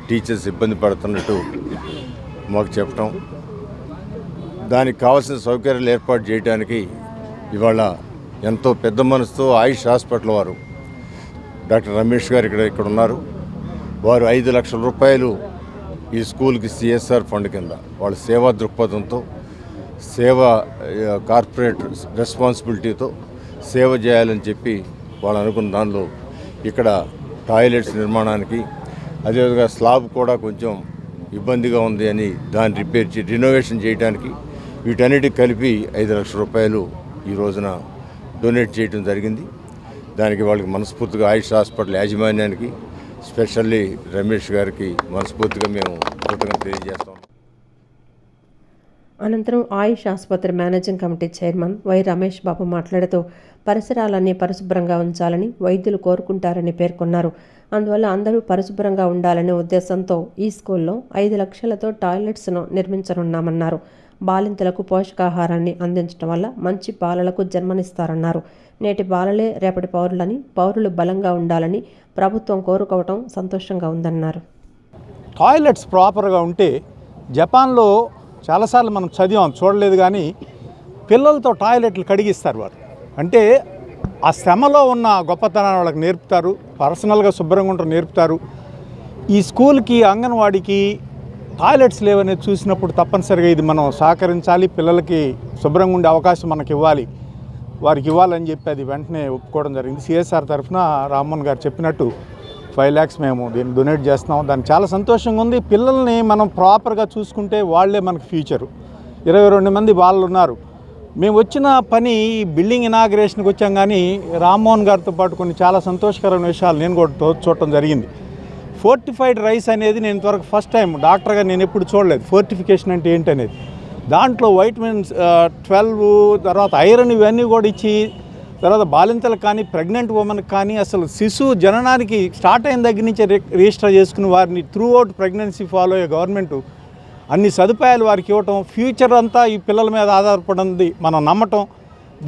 టీచర్స్ ఇబ్బంది పడుతున్నట్టు మాకు చెప్పడం, దానికి కావాల్సిన సౌకర్యాలు ఏర్పాటు చేయడానికి ఇవాళ ఎంతో పెద్ద మనసుతో ఆయుష్ హాస్పిటల్ వారు డాక్టర్ రమేష్ గారు ఇక్కడ ఉన్నారు. వారు 5 లక్షల రూపాయలు ఈ స్కూల్కి CSR ఫండ్ కింద వాళ్ళ సేవా దృక్పథంతో కార్పొరేట్ రెస్పాన్సిబిలిటీతో సేవ చేయాలని చెప్పి వాళ్ళు అనుకున్న దానిలో ఇక్కడ టాయిలెట్స్ నిర్మాణానికి, అదేవిధంగా స్లాబ్ కూడా కొంచెం ఇబ్బందిగా ఉంది అని దాన్ని రినోవేషన్ చేయడానికి వీటన్నిటికి కలిపి 5 లక్షల రూపాయలు ఈ రోజున డొనేట్ చేయడం జరిగింది. దానికి వాళ్ళకి మనస్ఫూర్తిగా ఆయుష్ హాస్పిటల్ యాజమాన్యానికి, స్పెషల్లీ రమేష్ గారికి మనస్ఫూర్తిగా మేము కృతజ్ఞతలు తెలియజేస్తాం. అనంతరం ఆయుష్ ఆసుపత్రి managing committee chairman Y Ramesh Babu మాట్లాడుతూ పరిసరాలన్నీ పరిశుభ్రంగా ఉంచాలని వైద్యులు కోరుకుంటారని పేర్కొన్నారు. అందువల్ల అందరూ పరిశుభ్రంగా ఉండాలనే ఉద్దేశంతో ఈ స్కూల్లో 5 లక్షలతో టాయిలెట్స్ను నిర్మించనున్నామన్నారు. బాలింతలకు పోషకాహారాన్ని అందించడం వల్ల మంచి బాలలకు జన్మనిస్తారన్నారు. నేటి బాలలే రేపటి పౌరులని, పౌరులు బలంగా ఉండాలని ప్రభుత్వం కోరుకోవటం సంతోషంగా ఉందన్నారు. టాయిలెట్స్ ప్రాపర్గా ఉంటే జపాన్లో చాలాసార్లు మనం చదివాం, చూడలేదు కానీ పిల్లలతో టాయిలెట్లు కడిగిస్తారు వారు. అంటే ఆ శ్రమలో ఉన్న గొప్పతనాన్ని వాళ్ళకి నేర్పుతారు, పర్సనల్గా శుభ్రంగా ఉంటారు నేర్పుతారు. ఈ స్కూల్కి, అంగన్వాడీకి టాయిలెట్స్ లేవనేది చూసినప్పుడు తప్పనిసరిగా ఇది మనం సహకరించాలి, పిల్లలకి శుభ్రంగా ఉండే అవకాశం మనకి ఇవ్వాలి, వారికి ఇవ్వాలని చెప్పి అది వెంటనే ఒప్పుకోవడం జరిగింది. CSR తరఫున రామ్మోహన్ గారు చెప్పినట్టు 5 lakhs మేము దీన్ని డొనేట్ చేస్తున్నాం. దానికి చాలా సంతోషంగా ఉంది. పిల్లల్ని మనం ప్రాపర్గా చూసుకుంటే వాళ్ళే మనకు ఫ్యూచరు. 22 మంది వాళ్ళు ఉన్నారు. మేము వచ్చిన పని బిల్డింగ్ ఇనాగ్రేషన్కి వచ్చాం, కానీ రామ్మోహన్ గారితో పాటు కొన్ని చాలా సంతోషకరమైన విషయాలు నేను కూడా చూడటం జరిగింది. ఫోర్టిఫైడ్ రైస్ అనేది నేను ఇంతవరకు ఫస్ట్ టైం డాక్టర్గా నేను ఎప్పుడు చూడలేదు. ఫోర్టిఫికేషన్ అంటే ఏంటనేది, దాంట్లో వైటమిన్స్ 12 తర్వాత ఐరన్ ఇవన్నీ కూడా ఇచ్చి, తర్వాత బాలింతలకు కానీ ప్రెగ్నెంట్ ఉమెన్కి కానీ అసలు శిశువు జననానికి స్టార్ట్ అయిన దగ్గర నుంచి రిజిస్టర్ చేసుకుని వారిని త్రూ అవుట్ ప్రెగ్నెన్సీ ఫాలో అయ్యే గవర్నమెంట్ అన్ని సదుపాయాలు వారికి ఇవ్వటం, ఫ్యూచర్ అంతా ఈ పిల్లల మీద ఆధారపడింది మనం నమ్మటం,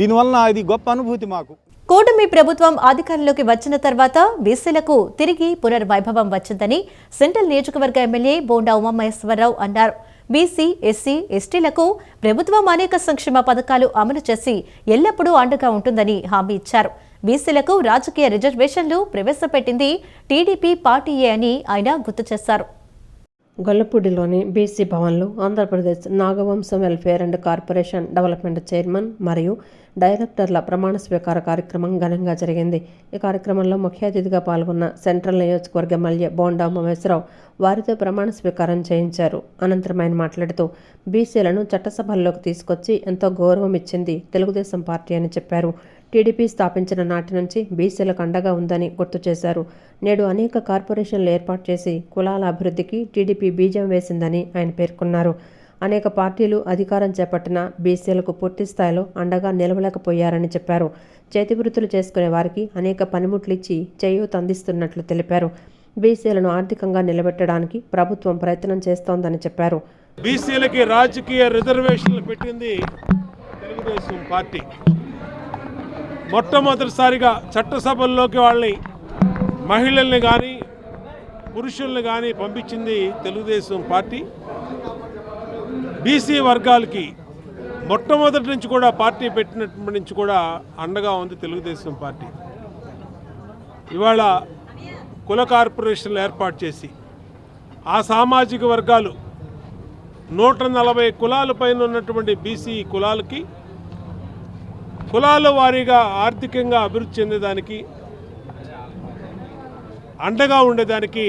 దీనివల్ల ఇది గొప్ప అనుభూతి మాకు. కూటమి ప్రభుత్వం అధికారంలోకి వచ్చిన తర్వాత బీసీలకు తిరిగి పునర్వైభవం వచ్చిందని సెంట్రల్ నియోజకవర్గ ఎమ్మెల్యే బోండా ఉమామహేశ్వరరావు అన్నారు. బీసీ, ఎస్సీ, ఎస్టీలకు ప్రభుత్వం అనేక సంక్షేమ పథకాలు అమలు చేసి ఎల్లప్పుడూ అండగా ఉంటుందని హామీ ఇచ్చారు. బీసీలకు రాజకీయ రిజర్వేషన్లు ప్రవేశపెట్టింది టీడీపీ పార్టీయే అని ఆయన గుర్తు చేశారు. గొల్లపూడిలోని బీసీ భవన్లో Andhra Pradesh Nagavamsam welfare and corporation development chairman మరియు డైరెక్టర్ల ప్రమాణ స్వీకార కార్యక్రమం ఘనంగా జరిగింది. ఈ కార్యక్రమంలో ముఖ్య అతిథిగా పాల్గొన్న సెంట్రల్ నియోజకవర్గ ఎమ్మెల్యే బోండా ఉమామహేశ్వరరావు వారితో ప్రమాణ స్వీకారం చేయించారు. అనంతరం ఆయన మాట్లాడుతూ బీసీలను చట్టసభల్లోకి తీసుకొచ్చి ఎంతో గౌరవం ఇచ్చింది తెలుగుదేశం పార్టీ అని చెప్పారు. టీడీపీ స్థాపించిన నాటి నుంచి బీసీలకు అండగా ఉందని గుర్తు చేశారు. నేడు అనేక కార్పొరేషన్లు ఏర్పాటు చేసి కులాల అభివృద్ధికి టీడీపీ బీజం వేసిందని ఆయన పేర్కొన్నారు. అనేక పార్టీలు అధికారం చేపట్టిన బీసీలకు పూర్తి స్థాయిలో అండగా నిలవలేకపోయారని చెప్పారు. చేతివృత్తులు చేసుకునే వారికి అనేక పనిముట్లు ఇచ్చి చేయూత అందిస్తున్నట్లు తెలిపారు. బీసీలను ఆర్థికంగా నిలబెట్టడానికి ప్రభుత్వం ప్రయత్నం చేస్తోందని చెప్పారు. బీసీలకి రాజకీయ రిజర్వేషన్లు పెట్టింది తెలుగుదేశం పార్టీ. మొట్టమొదటిసారిగా చట్టసభల్లోకి వాళ్ళని మహిళల్ని కానీ పురుషుల్ని కానీ పంపించింది తెలుగుదేశం పార్టీ. బీసీ వర్గాలకి మొట్టమొదటి నుంచి కూడా పార్టీ పెట్టినప్పటి నుంచి కూడా అండగా ఉంది తెలుగుదేశం పార్టీ. ఇవాళ కుల కార్పొరేషన్లు ఏర్పాటు చేసి ఆ సామాజిక వర్గాలు 140 కులాల పైన ఉన్నటువంటి బీసీ కులాలకి కులాల వారీగా ఆర్థికంగా అభివృద్ధి చెందేదానికి అండగా ఉండేదానికి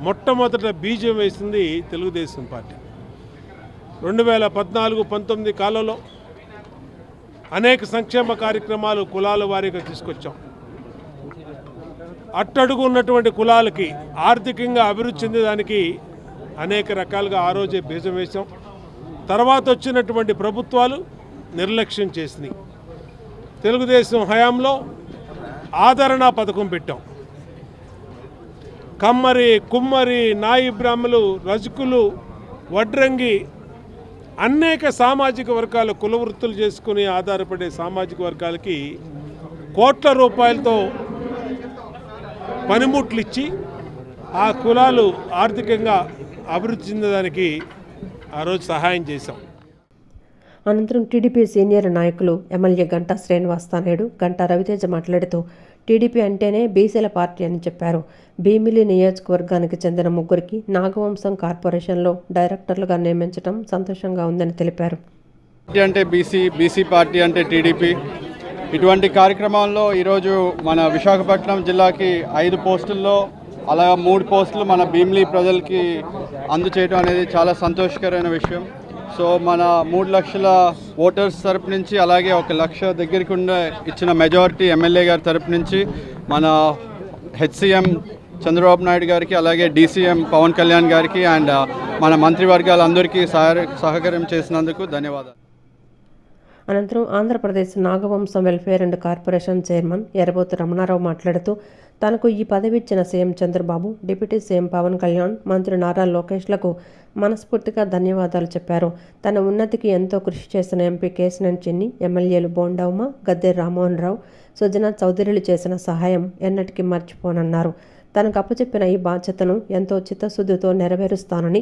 మొట్టమొదట బీజం వేసింది తెలుగుదేశం పార్టీ. 2014-19 కాలంలో అనేక సంక్షేమ కార్యక్రమాలు కులాల వారీగా తీసుకొచ్చాం. అట్టడుగు ఉన్నటువంటి కులాలకి ఆర్థికంగా అభివృద్ధి చెందేదానికి అనేక రకాలుగా ఆ రోజే బీజం వేశాం. తర్వాత వచ్చినటువంటి ప్రభుత్వాలు నిర్లక్ష్యం చేసినాయి. తెలుగుదేశం హయాంలో ఆదరణ పథకం పెట్టాం. కమ్మరి, కుమ్మరి, నాయి బ్రాహ్మలు, రజకులు, వడ్రంగి అనేక సామాజిక వర్గాల కుల వృత్తులు చేసుకుని ఆధారపడే సామాజిక వర్గాలకి కోట్ల రూపాయలతో పనిముట్లు ఇచ్చి ఆ కులాలు ఆర్థికంగా అభివృద్ధి చెందడానికి ఆ రోజు సహాయం చేశాం. అనంతరం టీడీపీ సీనియర్ నాయకులు ఎమ్మెల్యే గంటా శ్రీనివాస్ తానేడు, గంటా రవితేజ మాట్లాడుతూ టీడీపీ అంటేనే బీసీల పార్టీ అని చెప్పారు. భీమిలి నియోజకవర్గానికి చెందిన 3 నాగవంశం కార్పొరేషన్లో డైరెక్టర్లుగా నియమించడం సంతోషంగా ఉందని తెలిపారు. అంటే బీసీ పార్టీ అంటే టీడీపీ. ఇటువంటి కార్యక్రమాల్లో ఈరోజు మన విశాఖపట్నం జిల్లాకి 5 పోస్టుల్లో అలా 3 పోస్టులు మన భీమిలి ప్రజలకి అందచేయడం అనేది చాలా సంతోషకరమైన విషయం. సో మన 3 లక్షల ఓటర్స్ తరపు నుంచి, అలాగే 1 లక్ష దగ్గరికి ఉండే ఇచ్చిన మెజారిటీ ఎమ్మెల్యే గారి తరపు నుంచి మన హెచ్సిఎం చంద్రబాబు నాయుడు గారికి, అలాగే డీసీఎం పవన్ కళ్యాణ్ గారికి అండ్ మన మంత్రివర్గాలందరికీ సహకారం చేసినందుకు ధన్యవాదాలు. అనంతరం Andhra Pradesh Nagavamsam welfare and corporation chairman Errabothu Ramana Rao మాట్లాడుతూ తనకు ఈ పదవి ఇచ్చిన CM Chandrababu, deputy CM Pawan Kalyan, మంత్రి నారా లోకేష్లకు మనస్ఫూర్తిగా ధన్యవాదాలు చెప్పారు. తన ఉన్నతికి ఎంతో కృషి చేసిన ఎంపీ కేశినేని చిన్ని, ఎమ్మెల్యేలు బోండౌమ, గద్దె రామ్మోహన్ రావు, సుజనా చౌదరిలు చేసిన సహాయం ఎన్నటికీ మర్చిపోనన్నారు. తనకు అప్పచెప్పిన ఈ బాధ్యతను ఎంతో చిత్తశుద్ధితో నెరవేరుస్తానని,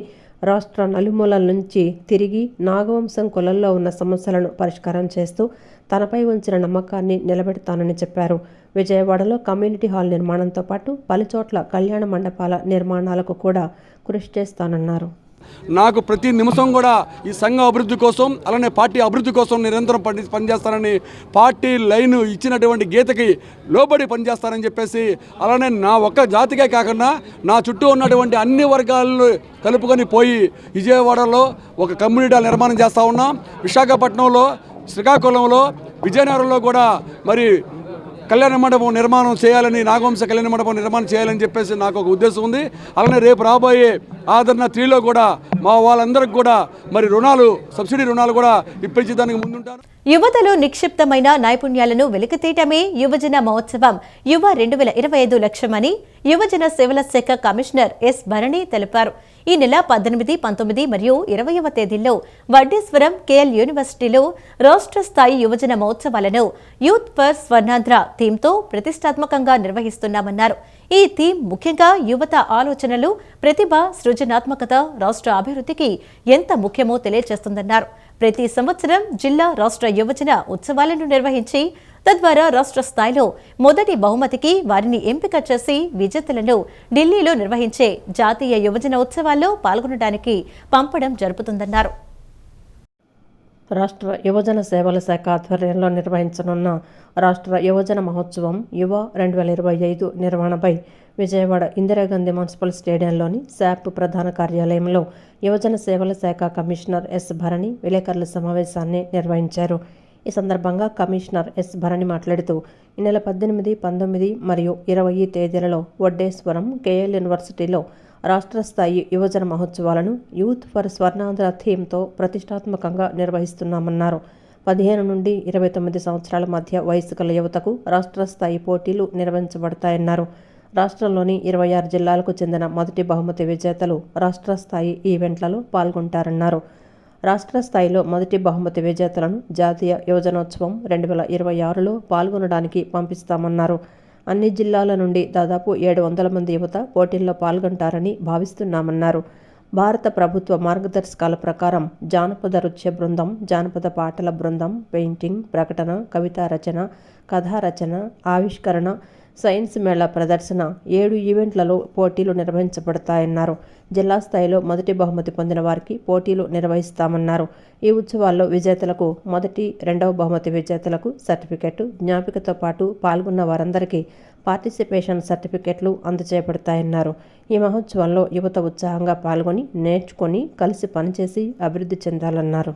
రాష్ట్ర నలుమూలల నుంచి తిరిగి నాగవంశం కులంలో ఉన్న సమస్యలను పరిష్కారం చేస్తూ తనపై ఉంచిన నమ్మకాన్ని నిలబెడతానని చెప్పారు. విజయవాడలో కమ్యూనిటీ హాల్ నిర్మాణంతో పాటు పలుచోట్ల కళ్యాణ మండపాల నిర్మాణాలకు కూడా కృషి చేస్తానన్నారు. నాకు ప్రతి నిమిషం కూడా ఈ సంఘం అభివృద్ధి కోసం, అలానే పార్టీ అభివృద్ధి కోసం నిరంతరం పనిచేస్తానని, పార్టీ లైన్ ఇచ్చినటువంటి గీతకి లోబడి పనిచేస్తానని చెప్పేసి, అలానే నా ఒక్క జాతికే కాకుండా నా చుట్టూ ఉన్నటువంటి అన్ని వర్గాలను కలుపుకొని పోయి విజయవాడలో ఒక కమ్యూనిటీ నిర్మాణం చేస్తూ ఉన్నాం. విశాఖపట్నంలో, శ్రీకాకుళంలో, విజయనగరంలో కూడా మరి కళ్యాణ మండపం నిర్మాణం చేయాలని, నాగవంశ కళ్యాణ మండపం నిర్మాణం చేయాలని చెప్పేసి నాకు ఒక ఉద్దేశం ఉంది. అలానే రేపు రాబోయే ఆదరణ 3లో కూడా మా వాళ్ళందరికీ కూడా మరి సబ్సిడీ రుణాలు కూడా ఇప్పించే దానికి ముందుంటాను. యువతలో నిక్షిప్తమైన నైపుణ్యాలను వెలికితీయటమే యువజన మహోత్సవం యువ 2025 లక్ష్యమని యువజన సేవల శాఖ కమిషనర్ ఎస్ భరణి తెలిపారు. ఈ నెల 18, 19 మరియు 20వ తేదీల్లో వడ్డేశ్వరం కేఎల్ యూనివర్సిటీలో రాష్ట్ర స్థాయి యువజన మహోత్సవాలను యూత్ ఫర్ స్వర్ణాంధ్ర థీమ్తో ప్రతిష్టాత్మకంగా నిర్వహిస్తున్నామన్నారు. ఈ థీమ్ ముఖ్యంగా యువత ఆలోచనలు, ప్రతిభ, సృజనాత్మకత రాష్ట్ర అభివృద్ధికి ఎంత ముఖ్యమో తెలియజేస్తుందన్నారు. ప్రతి సంవత్సరం జిల్లా, రాష్ట్ర యువజన ఉత్సవాలను నిర్వహించి తద్వారా రాష్ట్ర స్థాయిలో మొదటి బహుమతికి వారిని ఎంపిక చేసి విజేతలను ఢిల్లీలో నిర్వహించే జాతీయ యువజన ఉత్సవాల్లో పాల్గొనడానికి పంపడం జరుపుతుందన్నారు. రాష్ట్ర యువజన సేవల శాఖ ఆధ్వర్యంలో నిర్వహించనున్న రాష్ట్ర యువజన మహోత్సవం యువ 2025 నిర్వహణపై విజయవాడ ఇందిరాగాంధీ మున్సిపల్ స్టేడియంలోని శాప్ ప్రధాన కార్యాలయంలో యువజన సేవల శాఖ కమిషనర్ ఎస్ భరణి విలేకరుల సమావేశాన్ని నిర్వహించారు. ఈ సందర్భంగా కమిషనర్ ఎస్ భరణి మాట్లాడుతూ ఈ నెల 18, 19 మరియు 20 తేదీలలో వడ్డేశ్వరం కేఎల్ యూనివర్సిటీలో రాష్ట్ర స్థాయి యువజన మహోత్సవాలను యూత్ ఫర్ స్వర్ణాంధ్ర థీమ్తో ప్రతిష్టాత్మకంగా నిర్వహిస్తున్నామన్నారు. 15 నుండి 29 సంవత్సరాల మధ్య వయసు గల యువతకు రాష్ట్ర స్థాయి పోటీలు నిర్వహించబడతాయన్నారు. రాష్ట్రంలోని 26 జిల్లాలకు చెందిన మొదటి బహుమతి విజేతలు రాష్ట్ర స్థాయి ఈవెంట్లలో పాల్గొంటారన్నారు. రాష్ట్ర స్థాయిలో మొదటి బహుమతి విజేతలను జాతీయ యువజనోత్సవం 2026లో పాల్గొనడానికి పంపిస్తామన్నారు. అన్ని జిల్లాల నుండి దాదాపు 700 మంది యువత పోటీల్లో పాల్గొంటారని భావిస్తున్నామన్నారు. భారత ప్రభుత్వ మార్గదర్శకాల ప్రకారం జానపద నృత్య బృందం, జానపద పాటల బృందం, పెయింటింగ్, ప్రకటన, కవితా రచన, కథా రచన, ఆవిష్కరణ, సైన్స్ మేళా ప్రదర్శన, 7 ఈవెంట్లలో పోటీలు నిర్వహించబడతాయన్నారు. జిల్లా స్థాయిలో మొదటి బహుమతి పొందిన వారికి పోటీలు నిర్వహిస్తామన్నారు. ఈ ఉత్సవాల్లో విజేతలకు మొదటి, 2వ బహుమతి విజేతలకు సర్టిఫికెట్, జ్ఞాపికతో పాటు పాల్గొన్న వారందరికీ పార్టిసిపేషన్ సర్టిఫికెట్లు అందజేయబడతాయన్నారు. ఈ మహోత్సవంలో యువత ఉత్సాహంగా పాల్గొని నేర్చుకొని కలిసి పనిచేసి అభివృద్ధి చెందాలన్నారు.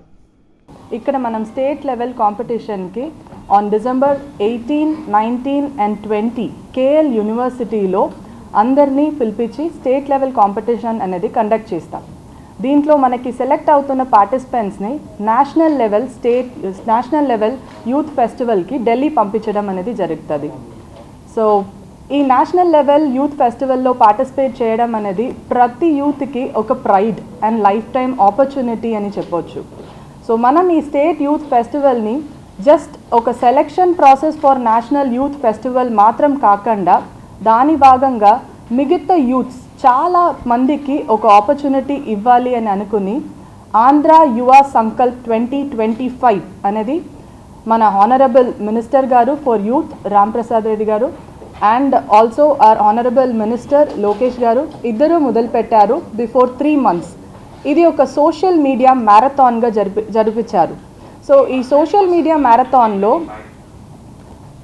ఇక్కడ మనం స్టేట్ లెవెల్ కాంపిటీషన్కి ఆన్ డిసెంబర్ 18, 19 and 20 కేఎల్ యూనివర్సిటీలో అందరినీ పిలిపించి స్టేట్ లెవెల్ కాంపిటీషన్ అనేది కండక్ట్ చేస్తాం. దీంట్లో మనకి సెలెక్ట్ అవుతున్న పార్టిసిపెంట్స్ని నేషనల్ లెవెల్ యూత్ ఫెస్టివల్కి ఢిల్లీ పంపించడం అనేది జరుగుతుంది. సో ఈ నేషనల్ లెవెల్ యూత్ ఫెస్టివల్లో పార్టిసిపేట్ చేయడం అనేది ప్రతి యూత్కి ఒక pride and life time opportunity అని చెప్పొచ్చు. సో మనం ఈ స్టేట్ యూత్ ఫెస్టివల్ని జస్ట్ ఒక selection process for national youth festival మాత్రం కాకుండా దాని భాగంగా మిగతా యూత్స్ చాలా మందికి ఒక ఆపర్చునిటీ ఇవ్వాలి అని అనుకుని ఆంధ్ర యువ సంకల్ప్ 2025 అనేది మన హానరబుల్ మినిస్టర్ గారు ఫర్ యూత్ రాంప్రసాద్ రెడ్డి గారు and also our honourable minister Lokesh గారు ఇద్దరు మొదలుపెట్టారు బిఫోర్ 3 months. ఇది ఒక సోషల్ మీడియా మ్యారథాన్గా జరిపించారు. సో ఈ సోషల్ మీడియా మ్యారథాన్లో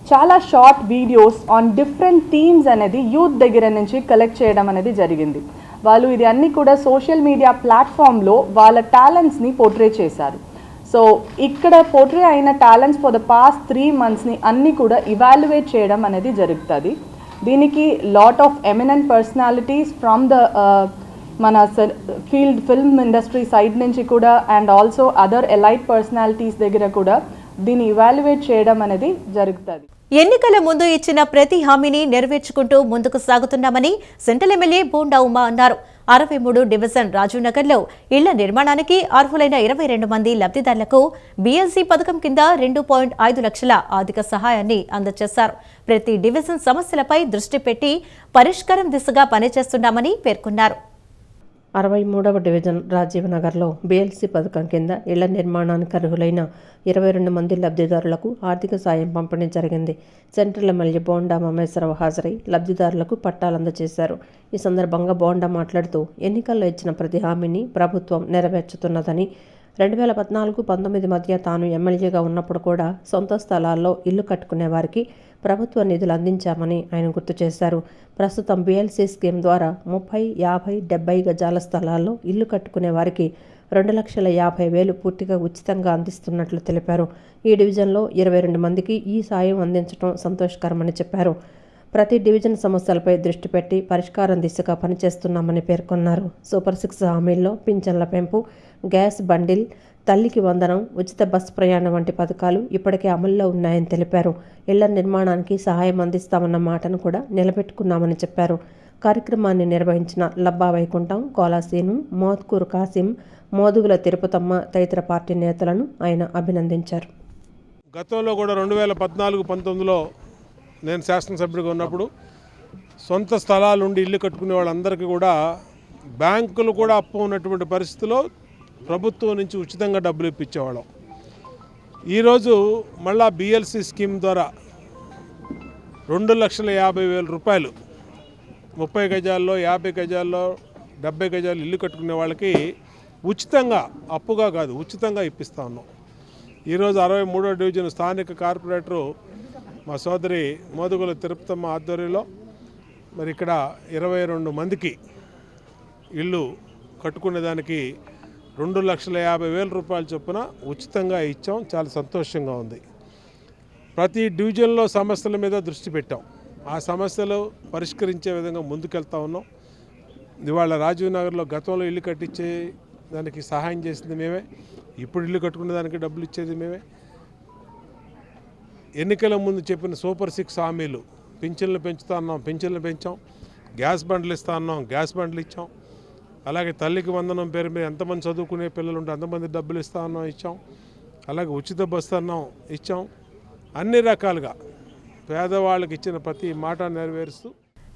చాలా short videos on different themes అనేది యూత్ దగ్గర నుంచి కలెక్ట్ చేయడం అనేది జరిగింది. వాళ్ళు ఇది అన్నీ కూడా సోషల్ మీడియా ప్లాట్ఫామ్లో వాళ్ళ టాలెంట్స్ని పోర్ట్రే చేశారు. సో ఇక్కడ పోర్ట్రే అయిన టాలెంట్స్ ఫర్ ద పాస్ట్ 3 monthsని అన్నీ కూడా ఇవాల్యుయేట్ చేయడం అనేది జరుగుతుంది. దీనికి lot of eminent personalities from the మన ఫిల్మ్ ఇండస్ట్రీ సైడ్ నుంచి కూడా and also other elite personalities దగ్గర కూడా దీన్ని ఇవాల్యుయేట్ చేయడం అనేది జరుగుతుంది. ఎన్నికల ముందు ఇచ్చిన ప్రతి హామీని నెరవేర్చుకుంటూ ముందుకు సాగుతున్నామని సెంట్రల్ ఎమ్మెల్యే బోండా ఉమా అన్నారు. 63 డివిజన్ రాజీవ్నగర్లో ఇళ్ల నిర్మాణానికి అర్హులైన 22 మంది లబ్ధిదారులకు బీఎల్సీ పథకం కింద 2.5 లక్షల ఆర్థిక సహాయాన్ని అందజేశారు. ప్రతి డివిజన్ సమస్యలపై దృష్టి పెట్టి పరిష్కారం దిశగా పనిచేస్తున్నామని పేర్కొన్నారు. 63వ డివిజన్ రాజీవ్ నగర్లో బీఎల్సీ పథకం కింద ఇళ్ల నిర్మాణానికి అర్హులైన 22 మంది లబ్ధిదారులకు ఆర్థిక సాయం పంపిణీ జరిగింది. సెంట్రల్ ఎమ్మెల్యే బోండా మహేశ్వరరావు హాజరై లబ్ధిదారులకు పట్టాలు అందజేశారు. ఈ సందర్భంగా బోండా మాట్లాడుతూ ఎన్నికల్లో ఇచ్చిన ప్రతి హామీని ప్రభుత్వం నెరవేర్చుతున్నదని, 2014-19 మధ్య తాను ఎమ్మెల్యేగా ఉన్నప్పుడు కూడా సొంత స్థలాల్లో ఇల్లు కట్టుకునే వారికి ప్రభుత్వ నిధులు అందించామని ఆయన గుర్తు చేశారు. ప్రస్తుతం బీఎల్సీ స్కీమ్ ద్వారా 30, 50, 70 గజాల స్థలాల్లో ఇల్లు కట్టుకునే వారికి 2,50,000 పూర్తిగా ఉచితంగా అందిస్తున్నట్లు తెలిపారు. ఈ డివిజన్లో 22 మందికి ఈ సాయం అందించడం సంతోషకరమని చెప్పారు. ప్రతి డివిజన్ సమస్యలపై దృష్టి పెట్టి పరిష్కారం దిశగా పనిచేస్తున్నామని పేర్కొన్నారు. సూపర్ 6 హామీల్లో పింఛన్ల పెంపు, గ్యాస్ బండిల్, తల్లికి వందనం, ఉచిత బస్ ప్రయాణం వంటి పథకాలు ఇప్పటికే అమల్లో ఉన్నాయని తెలిపారు. ఇళ్ల నిర్మాణానికి సహాయం అందిస్తామన్న మాటను కూడా నిలబెట్టుకున్నామని చెప్పారు. కార్యక్రమాన్ని నిర్వహించిన లబ్బా వైకుంఠం, కోలాసీను, మోత్కూరు కాసిం, మోదుగుల తిరుపతమ్మ తదితర పార్టీ నేతలను ఆయన అభినందించారు. గతంలో కూడా 2014-19లో నేను శాసనసభ్యుడిగా ఉన్నప్పుడు సొంత స్థలాలుండి ఇల్లు కట్టుకునే వాళ్ళందరికీ కూడా బ్యాంకులు కూడా అప్పు ఉన్నటువంటి పరిస్థితిలో ప్రభుత్వం నుంచి ఉచితంగా డబ్బులు ఇప్పించేవాళ్ళం. ఈరోజు మళ్ళా బీఎల్సీ స్కీమ్ ద్వారా 2,50,000 రూపాయలు 30 గజాల్లో, 50 గజాల్లో, 70 గజాలు ఇల్లు కట్టుకునే వాళ్ళకి ఉచితంగా, అప్పుగా కాదు ఉచితంగా ఇప్పిస్తా ఉన్నాం. ఈరోజు 63వ డివిజన్ స్థానిక కార్పొరేటరు మా సోదరి మోదుగుల తిరుపతమ్మ ఆధ్వర్యంలో మరి ఇక్కడ 22 మందికి ఇల్లు కట్టుకునేదానికి 2,50,000 రూపాయల చొప్పున ఉచితంగా ఇచ్చాం. చాలా సంతోషంగా ఉంది. ప్రతి డివిజన్లో సమస్యల మీద దృష్టి పెట్టాం. ఆ సమస్యలు పరిష్కరించే విధంగా ముందుకెళ్తా ఉన్నాం. ఇవాళ రాజీవ్ నగర్లో గతంలో ఇల్లు కట్టించే దానికి సహాయం చేసింది మేమే, ఇప్పుడు ఇల్లు కట్టుకునే దానికి డబ్బులు ఇచ్చేది మేమే. ఎన్నికల ముందు చెప్పిన సూపర్ 6 హామీలు, పింఛన్లు పెంచుతా ఉన్నాం, పింఛన్లు పెంచాం. గ్యాస్ బండ్లు ఇస్తా ఉన్నాం, గ్యాస్ బండ్లు ఇచ్చాం. అలాగే తల్లికి వందనం పేరు మీద ఎంతమంది చదువుకునే పిల్లలు ఉంటే అంతమంది డబ్బులు ఇస్తా ఉన్నాం, ఇచ్చాం. అలాగే ఉచిత బస్సు అన్నాం, ఇచ్చాం. అన్ని రకాలుగా పేదవాళ్ళకి ఇచ్చిన ప్రతి మాట నెరవేరుస్తూ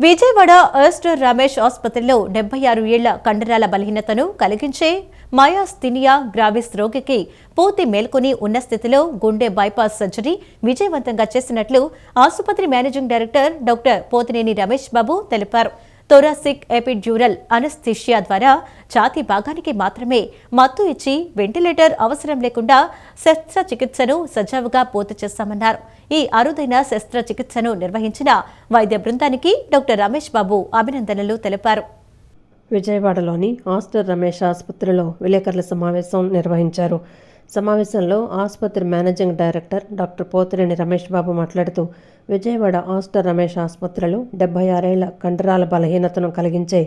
విజయవాడ ఆస్టర్ రమేష్ ఆసుపత్రిలో 76 ఏళ్ల కండరాల బలహీనతను కలిగించే మయాస్థీనియా గ్రావిస్ రోగికి పూర్తి మేల్కొని ఉన్న స్థితిలో గుండె బైపాస్ సర్జరీ విజయవంతంగా చేసినట్లు ఆసుపత్రి managing director doctor Potineni Ramesh Babu తెలిపారు. థొరాసిక్ ఎపిడ్యూరల్ అనస్థీషియా ద్వారా ఛాతీ భాగానికి మాత్రమే మత్తు ఇచ్చి వెంటిలేటర్ అవసరం లేకుండా శస్త్రచికిత్సను సజావుగా పూర్తి చేశామన్నారు. ఈ అరుదైన శస్త్రచికిత్సను నిర్వహించిన వైద్య బృందానికి డాక్టర్ రమేష్ బాబు అభినందనలు తెలిపారు. విజయవాడలోని ఆస్టర్ రమేష్ ఆసుపత్రిలో విలేకరుల సమావేశం నిర్వహించారు. సమావేశంలో ఆసుపత్రి managing director doctor Potineni Ramesh Babu మాట్లాడుతూ విజయవాడ ఆస్టర్ రమేష్ ఆసుపత్రిలో 76 ఏళ్ల కండరాల బలహీనతను కలిగించే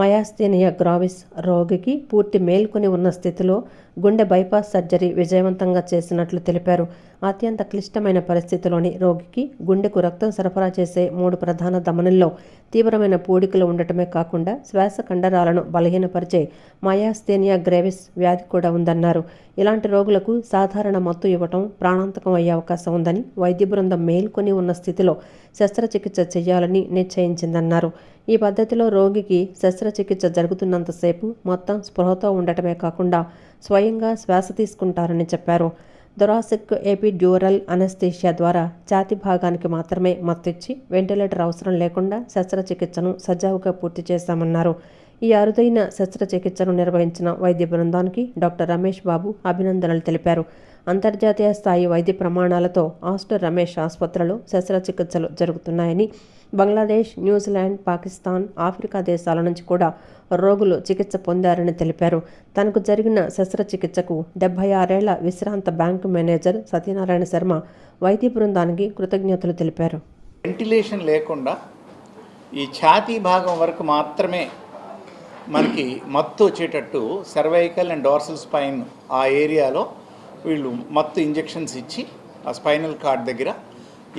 మయాస్థీనియా గ్రావిస్ రోగికి పూర్తి మేల్కొని ఉన్న స్థితిలో గుండె బైపాస్ సర్జరీ విజయవంతంగా చేసినట్లు తెలిపారు. అత్యంత క్లిష్టమైన పరిస్థితిలోని రోగికి గుండెకు రక్తం సరఫరా చేసే 3 ప్రధాన ధమనుల్లో తీవ్రమైన పూడికలు ఉండటమే కాకుండా శ్వాస కండరాలను బలహీనపరిచే మయాస్థీనియా గ్రేవిస్ వ్యాధి కూడా ఉందన్నారు. ఇలాంటి రోగులకు సాధారణ మత్తు ఇవ్వటం ప్రాణాంతకం అయ్యే అవకాశం ఉందని వైద్య బృందం మేల్కొని ఉన్న స్థితిలో శస్త్రచికిత్స చేయాలని నిశ్చయించిందన్నారు. ఈ పద్ధతిలో రోగికి శస్త్రచికిత్స జరుగుతున్నంతసేపు మొత్తం స్పృహతో ఉండటమే కాకుండా స్వయంగా శ్వాస తీసుకుంటారని చెప్పారు. థొరాసిక్ ఎపిడ్యూరల్ అనస్థీషియా ద్వారా ఛాతీ భాగానికి మాత్రమే మత్తిచ్చి వెంటిలేటర్ అవసరం లేకుండా శస్త్రచికిత్సను సజావుగా పూర్తి చేశామన్నారు. ఈ అరుదైన శస్త్రచికిత్సను నిర్వహించిన వైద్య బృందానికి డాక్టర్ రమేష్ బాబు అభినందనలు తెలిపారు. అంతర్జాతీయ స్థాయి వైద్య ప్రమాణాలతో ఆస్టర్ రమేష్ ఆసుపత్రిలో శస్త్రచికిత్సలు జరుగుతున్నాయని, బంగ్లాదేశ్, న్యూజిలాండ్, పాకిస్తాన్, ఆఫ్రికా దేశాల నుంచి కూడా రోగులు చికిత్స పొందారని తెలిపారు. తనకు జరిగిన శస్త్రచికిత్సకు 76 ఏళ్ల విశ్రాంత బ్యాంకు మేనేజర్ సత్యనారాయణ శర్మ వైద్య బృందానికి కృతజ్ఞతలు తెలిపారు. వెంటిలేషన్ లేకుండా ఈ ఛాతీ భాగం వరకు మాత్రమే మనకి మత్తు వచ్చేటట్టు సర్వైకల్ అండ్ డార్సల్ స్పైన్ ఆ ఏరియాలో వీళ్ళు మత్తు ఇంజెక్షన్స్ ఇచ్చి ఆ స్పైనల్ కార్డ్ దగ్గర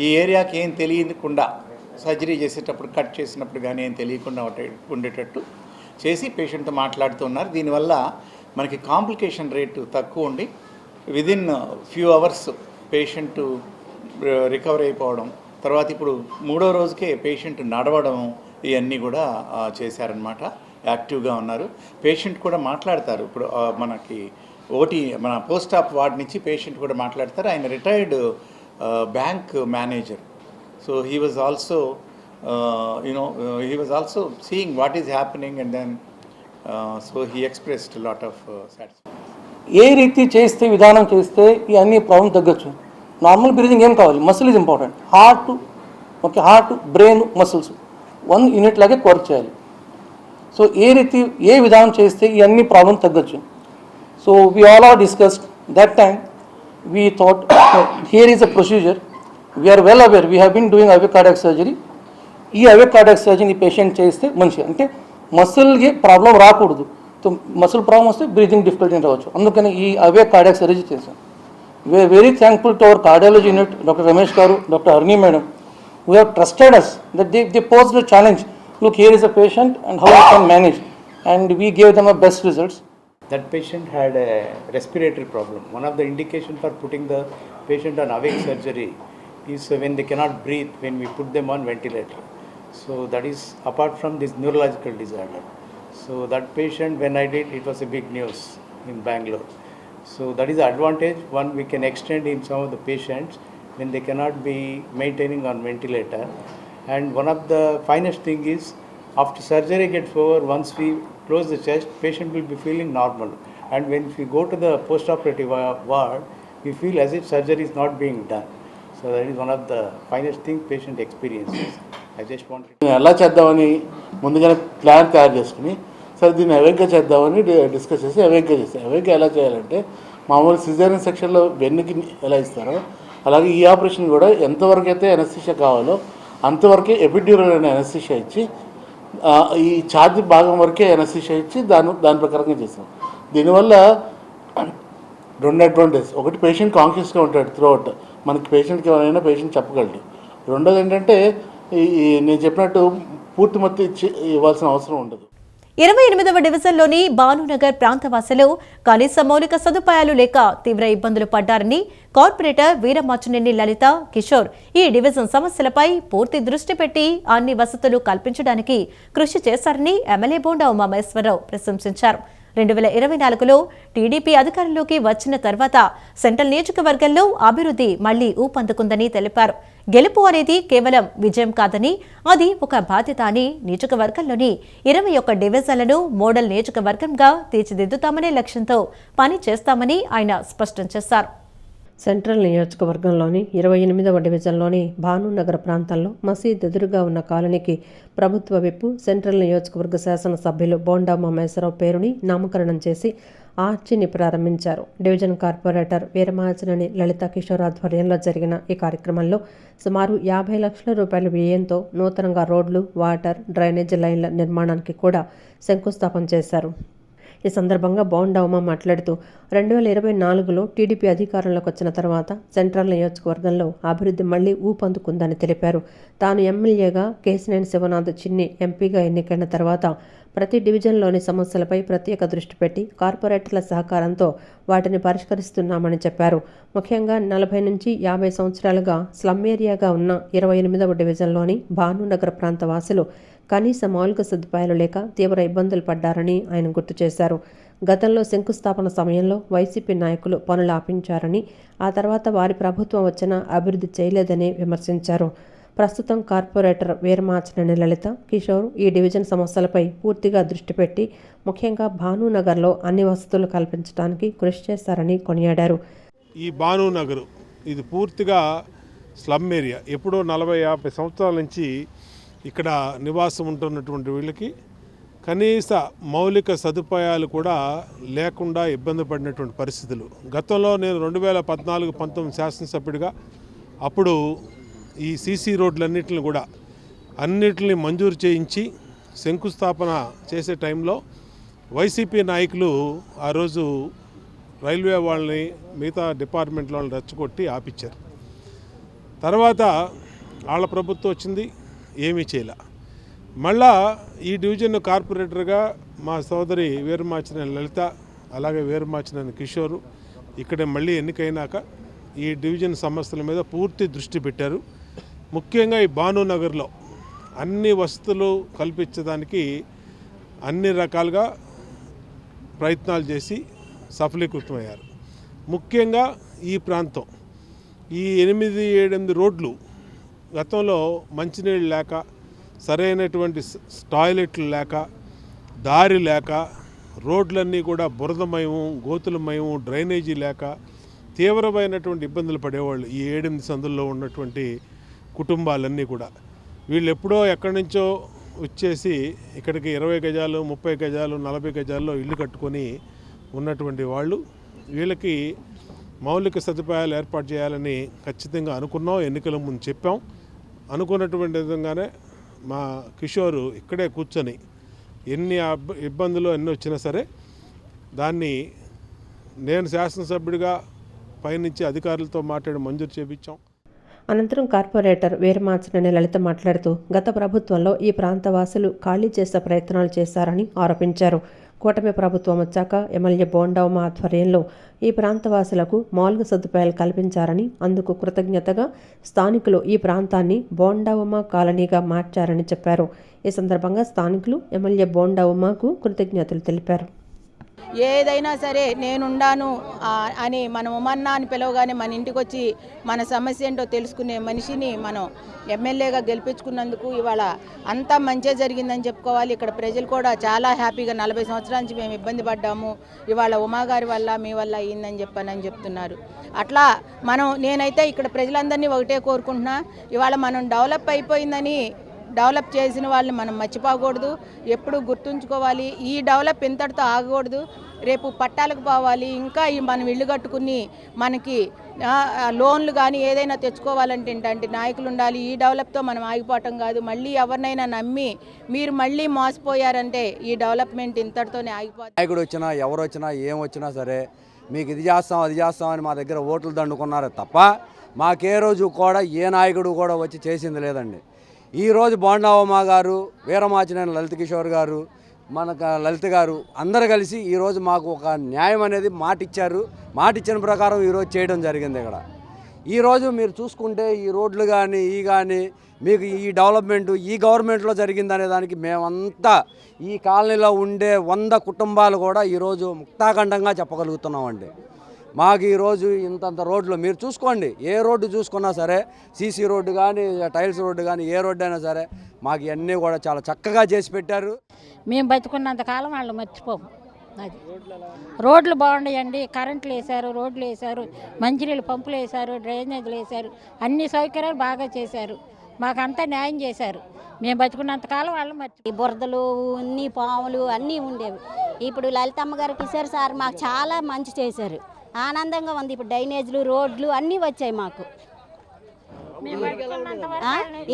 ఈ ఏరియాకి ఏం తెలియకుండా సర్జరీ చేసేటప్పుడు కట్ చేసినప్పుడు కానీ ఏం తెలియకుండా ఉండేటట్టు చేసి పేషెంట్తో మాట్లాడుతున్నారు. దీనివల్ల మనకి కాంప్లికేషన్ రేటు తక్కువ ఉండి within few hours patient recover అయిపోవడం, తర్వాత ఇప్పుడు 3వ రోజుకే పేషెంట్ నడవడం ఇవన్నీ కూడా చేశారనమాట. యాక్టివ్గా ఉన్నారు. పేషెంట్ కూడా మాట్లాడతారు. ఇప్పుడు మనకి మన పోస్ట్ ఆఫ్ వార్డ్ నుంచి పేషెంట్ కూడా మాట్లాడతారు. ఆయన retired bank manager. So he was also seeing what is happening and then so he expressed lot of satisfaction. ఏ రీతి చేస్తే విధానం చేస్తే ఈ అన్ని ప్రాబ్లం తగ్గచ్చు. నార్మల్ బ్రీతింగ్ ఏం కావాలి, muscle is important. Heart brain muscles 1 unit లాగే వర్క్ చేయాలి. సో ఏ విధానం చేస్తే ఈ అన్ని ప్రాబ్లం తగ్గచ్చు. So we all are discussed that time. We thought here is a procedure. We're well aware, we have been doing awake cardiac surgery. ఈ awake cardiac surgery patient చేస్తే మంచిగా, అంటే మసిల్కి ప్రాబ్లం రాకూడదు. సో మసిల్ ప్రాబ్లం వస్తే breathing difficulty రావచ్చు. అందుకని ఈ అవే కార్డియాక్ సర్జరీ చేశాం. We are very thankful to our cardiology unit, doctor Ramesh garu, doctor Harni madam, who have trusted us, that they posed a challenge. Look, here is a patient and how we can manage, and we gave them a best results. That patient had a respiratory problem. One of the indications for putting the patient on awake surgery is when they cannot breathe when we put them on ventilator. So that is apart from this neurological disorder. So that patient, when I did, it was a big news in Bangalore. So that is the advantage. One, we can extend in some of the patients when they cannot be maintaining on ventilator. And one of the finest thing is, after surgery gets over, once we close the chest, patient will be feeling normal. And when we go to the post-operative ward, we feel as if surgery is not being done. So that is one of the finest thing patient experiences. I just wanted to... ఎలా చేద్దామని ముందుగానే plan తయారు చేసుకుని, సరే దీన్ని అవేగ్గా చేద్దామని discuss చేసి అవేగ్గా చేస్తాం. అవేగ్గా ఎలా చేయాలంటే, మామూలు సిజేరియన్ సెక్షన్లో వెన్నుకి ఎలా ఇస్తారో అలాగే ఈ ఆపరేషన్ కూడా ఎంతవరకు అయితే ఎనస్థీషియా కావాలో అంతవరకే ఎపిడ్యూరల్ అనే ఎనస్థీషియా ఇచ్చి ఈ ఛాతీ భాగం వరకే ఎనస్థీషియా ఇచ్చి దాని ప్రకారంగా చేస్తాం. దీనివల్ల 2 అడ్వాంటేజ్. ఒకటి, పేషెంట్ కాన్షియస్గా ఉంటాడు త్రూఅవుట్. మనకి పేషెంట్కి ఎవరైనా పేషెంట్ చెప్పగలడు. రెండోది ఏంటంటే నేను చెప్పినట్టు పూర్తి మత్తు ఇవ్వాల్సిన అవసరం ఉండదు. 28వ డివిజన్లోని భానునగర్ ప్రాంతవాసులు కనీస మౌలిక సదుపాయాలు లేక తీవ్ర ఇబ్బందులు పడ్డారని కార్పొరేటర్ వీరమాచినేని లలిత కిషోర్ ఈ డివిజన్ సమస్యలపై పూర్తి దృష్టి పెట్టి అన్ని వసతులు కల్పించడానికి కృషి చేశారని ఎమ్మెల్యే బోండా ఉమామహేశ్వరరావు ప్రశంసించారు. 2024లో టీడీపీ అధికారంలోకి వచ్చిన తర్వాత సెంట్రల్ నియోజకవర్గంలో అభివృద్ధి మళ్లీ ఊపందుకుందని తెలిపారు. గెలుపు అనేది కేవలం విజయం కాదని అది ఒక బాధ్యత అని నియోజకవర్గంలోని 21 డివిజన్లను మోడల్ నియోజకవర్గంగా తీర్చిదిద్దుతామనే లక్ష్యంతో పని చేస్తామని ఆయన స్పష్టం చేశారు. సెంట్రల్ నియోజకవర్గంలోని 28వ డివిజన్లోని భానునగర్ ప్రాంతంలో మసీద్ ఎదురుగా ఉన్న కాలనీకి ప్రభుత్వ విప్పు సెంట్రల్ నియోజకవర్గ శాసనసభ్యులు బోండా ఉమామహేశ్వరరావు పేరుని నామకరణం చేసి ఆర్చిని ప్రారంభించారు. డివిజన్ కార్పొరేటర్ వీరమాచినేని లలిత కిషోర్ ఆధ్వర్యంలో జరిగిన ఈ కార్యక్రమంలో సుమారు 50 లక్షల రూపాయల వ్యయంతో నూతనంగా రోడ్లు, వాటర్, డ్రైనేజీ లైన్ల నిర్మాణానికి కూడా శంకుస్థాపన చేశారు. ఈ సందర్భంగా బోండా ఉమా మాట్లాడుతూ 2024లో టీడీపీ అధికారంలోకి వచ్చిన తర్వాత సెంట్రల్ నియోజకవర్గంలో అభివృద్ధి మళ్లీ ఊపందుకుందని తెలిపారు. తాను ఎమ్మెల్యేగా కేశినేని శివనాథ్ చిన్ని ఎంపీగా ఎన్నికైన తర్వాత ప్రతి డివిజన్లోని సమస్యలపై ప్రత్యేక దృష్టి పెట్టి కార్పొరేటర్ల సహకారంతో వాటిని పరిష్కరిస్తున్నామని చెప్పారు. ముఖ్యంగా 40 నుంచి 50 సంవత్సరాలుగా స్లమ్ ఏరియాగా ఉన్న 28వ డివిజన్లోని భానునగర్ ప్రాంత వాసులు కనీస మౌలిక సదుపాయాలు లేక తీవ్ర ఇబ్బందులు పడ్డారని ఆయన గుర్తు చేశారు. గతంలో శంకుస్థాపన సమయంలో వైసీపీ నాయకులు పనులు ఆపించారని, ఆ తర్వాత వారి ప్రభుత్వం వచ్చినా అభివృద్ధి చేయలేదని విమర్శించారు. ప్రస్తుతం కార్పొరేటర్ వీరమాచినేని లలిత కిషోర్ ఈ డివిజన్ సమస్యలపై పూర్తిగా దృష్టి పెట్టి ముఖ్యంగా భానునగర్లో అన్ని వసతులు కల్పించడానికి కృషి చేశారని కొనియాడారు. ఈ భానునగర్ ఇది పూర్తిగా స్లమ్ ఏరియా. ఎప్పుడో 40-50 సంవత్సరాల నుంచి ఇక్కడ నివాసం ఉంటున్నటువంటి వీళ్ళకి కనీస మౌలిక సదుపాయాలు కూడా లేకుండా ఇబ్బంది పడినటువంటి పరిస్థితులు. గతంలో నేను 2014-19 శాసనసభ్యుడిగా అప్పుడు ఈ సీసీ రోడ్లన్నింటిని కూడా అన్నిటిని మంజూరు చేయించి శంకుస్థాపన చేసే టైంలో వైసీపీ నాయకులు ఆ రోజు రైల్వే వాళ్ళని మిగతా డిపార్ట్మెంట్ వాళ్ళని రెచ్చగొట్టి ఆపిచ్చారు. తర్వాత వాళ్ళ ప్రభుత్వం వచ్చింది, ఏమీ చేయలే. మళ్ళా ఈ డివిజన్ కార్పొరేటర్గా మా సోదరి వీరమాచినేని లలిత అలాగే వీరమాచినేని కిషోరు ఇక్కడే మళ్ళీ ఎన్నికైనాక ఈ డివిజన్ సమస్యల మీద పూర్తి దృష్టి పెట్టారు. ముఖ్యంగా ఈ భానునగర్లో అన్ని వసతులు కల్పించడానికి అన్ని రకాలుగా ప్రయత్నాలు చేసి సఫలీకృతమయ్యారు. ముఖ్యంగా ఈ ప్రాంతం ఈ 8 రోడ్లు గతంలో మంచినీళ్ళు లేక, సరైనటువంటి టాయిలెట్లు లేక, దారి లేక, రోడ్లన్నీ కూడా బురదమయము, గోతులమయము, డ్రైనేజీ లేక తీవ్రమైనటువంటి ఇబ్బందులు పడేవాళ్ళు ఈ 7-8 సందుల్లో ఉన్నటువంటి కుటుంబాలన్నీ కూడా. వీళ్ళు ఎప్పుడో ఎక్కడి నుంచో వచ్చేసి ఇక్కడికి 20 గజాలు, 30 గజాలు, 40 గజాల్లో ఇల్లు కట్టుకొని ఉన్నటువంటి వాళ్ళు. వీళ్ళకి మౌలిక సదుపాయాలు ఏర్పాటు చేయాలని ఖచ్చితంగా అనుకున్నాం, ఎన్నికల ముందు చెప్పాం. అనుకున్నటువంటి విధంగానే మా కిషోరు ఇక్కడే కూర్చొని ఎన్ని ఇబ్బందులు ఎన్ని వచ్చినా సరే దాన్ని నేను శాసనసభ్యుడిగా పైనుంచి అధికారులతో మాట్లాడి మంజూరు చేయించాం. అనంతరం కార్పొరేటర్ వీరమాచినేని లలిత మాట్లాడుతూ గత ప్రభుత్వంలో ఈ ప్రాంత వాసులు ఖాళీ చేసే ప్రయత్నాలు చేశారని ఆరోపించారు. కూటమి ప్రభుత్వం వచ్చాక ఎమ్మెల్యే బోండా ఉమా ఆధ్వర్యంలో ఈ ప్రాంతవాసులకు మౌలిక సదుపాయాలు కల్పించారని, అందుకు కృతజ్ఞతగా స్థానికులు ఈ ప్రాంతాన్ని బోండా ఉమా కాలనీగా మార్చారని చెప్పారు. ఈ సందర్భంగా స్థానికులు ఎమ్మెల్యే బోండా ఉమాకు కృతజ్ఞతలు తెలిపారు. ఏదైనా సరే నేనుండాను అని మనం ఉమన్నా అని పిలవగానే మన ఇంటికి వచ్చి మన సమస్య ఏంటో తెలుసుకునే మనిషిని మనం ఎమ్మెల్యేగా గెలిపించుకున్నందుకు ఇవాళ అంతా మంచిగా జరిగిందని చెప్పుకోవాలి. ఇక్కడ ప్రజలు కూడా చాలా హ్యాపీగా 40 సంవత్సరాల నుంచి మేము ఇబ్బంది పడ్డాము, ఇవాళ ఉమాగారి వల్ల మీ వల్ల అయ్యిందని చెప్తున్నారు. అట్లా నేనైతే ఇక్కడ ప్రజలందరినీ ఒకటే కోరుకుంటున్నా, ఇవాళ మనం డెవలప్ అయిపోయిందని డెవలప్ చేసిన వాళ్ళని మనం మర్చిపోకూడదు, ఎప్పుడు గుర్తుంచుకోవాలి. ఈ డెవలప్ ఇంతటితో ఆగకూడదు, రేపు పట్టాలకు పోవాలి, ఇంకా మనం ఇల్లు కట్టుకుని మనకి లోన్లు కానీ ఏదైనా తెచ్చుకోవాలంటే ఏంటంటే నాయకులు ఉండాలి. ఈ డెవలప్తో మనం ఆగిపోవటం కాదు, మళ్ళీ ఎవరినైనా నమ్మి మీరు మళ్ళీ మోసపోయారంటే ఈ డెవలప్మెంట్ ఇంతటితోనే ఆగిపోతుంది. నాయకుడు వచ్చినా ఎవరు వచ్చినా ఏం వచ్చినా సరే మీకు ఇది చేస్తాం అది చేస్తాం అని మా దగ్గర ఓట్లు దండుకున్నారే తప్ప మాకే రోజు కూడా ఏ నాయకుడు కూడా వచ్చి చేసింది లేదండి. ఈరోజు బోండా ఉమా గారు, వీరమాచినేని లలిత కిషోర్ గారు మనకు లలిత గారు అందరు కలిసి ఈరోజు మాకు ఒక న్యాయం అనేది మాట ఇచ్చారు. మాట ఇచ్చిన ప్రకారం ఈరోజు చేయడం జరిగింది. ఇక్కడ ఈరోజు మీరు చూసుకుంటే ఈ రోడ్లు కానీ మీకు ఈ డెవలప్మెంట్ ఈ గవర్నమెంట్లో జరిగిందనే దానికి మేమంతా ఈ కాలనీలో ఉండే 100 కుటుంబాలు కూడా ఈరోజు ముక్తాఖండంగా చెప్పగలుగుతున్నామండి. మాకు ఈరోజు ఇంతంత రోడ్లు మీరు చూసుకోండి, ఏ రోడ్డు చూసుకున్నా సరే, సీసీ రోడ్డు కానీ టైల్స్ రోడ్డు కానీ ఏ రోడ్డు అయినా సరే మాకు ఇవన్నీ కూడా చాలా చక్కగా చేసి పెట్టారు. మేము బతుకున్నంత కాలం వాళ్ళు మర్చిపోము. అది రోడ్లు బాగున్నాయండి, కరెంట్లు వేశారు, రోడ్లు వేశారు, మంచినీళ్ళు పంపులు వేశారు, డ్రైనేజీలు వేశారు, అన్ని సౌకర్యాలు బాగా చేశారు. మాకంతా న్యాయం చేశారు. మేము బతుకున్నంత కాలం వాళ్ళు మర్చి బురదలు అన్ని పాములు అన్నీ ఉండేవి. ఇప్పుడు లలితమ్మ గారు కిషోర్ సార్ మాకు చాలా మంచి చేశారు. ఆనందంగా ఉంది. ఇప్పుడు డ్రైనేజీలు రోడ్లు అన్నీ వచ్చాయి మాకు.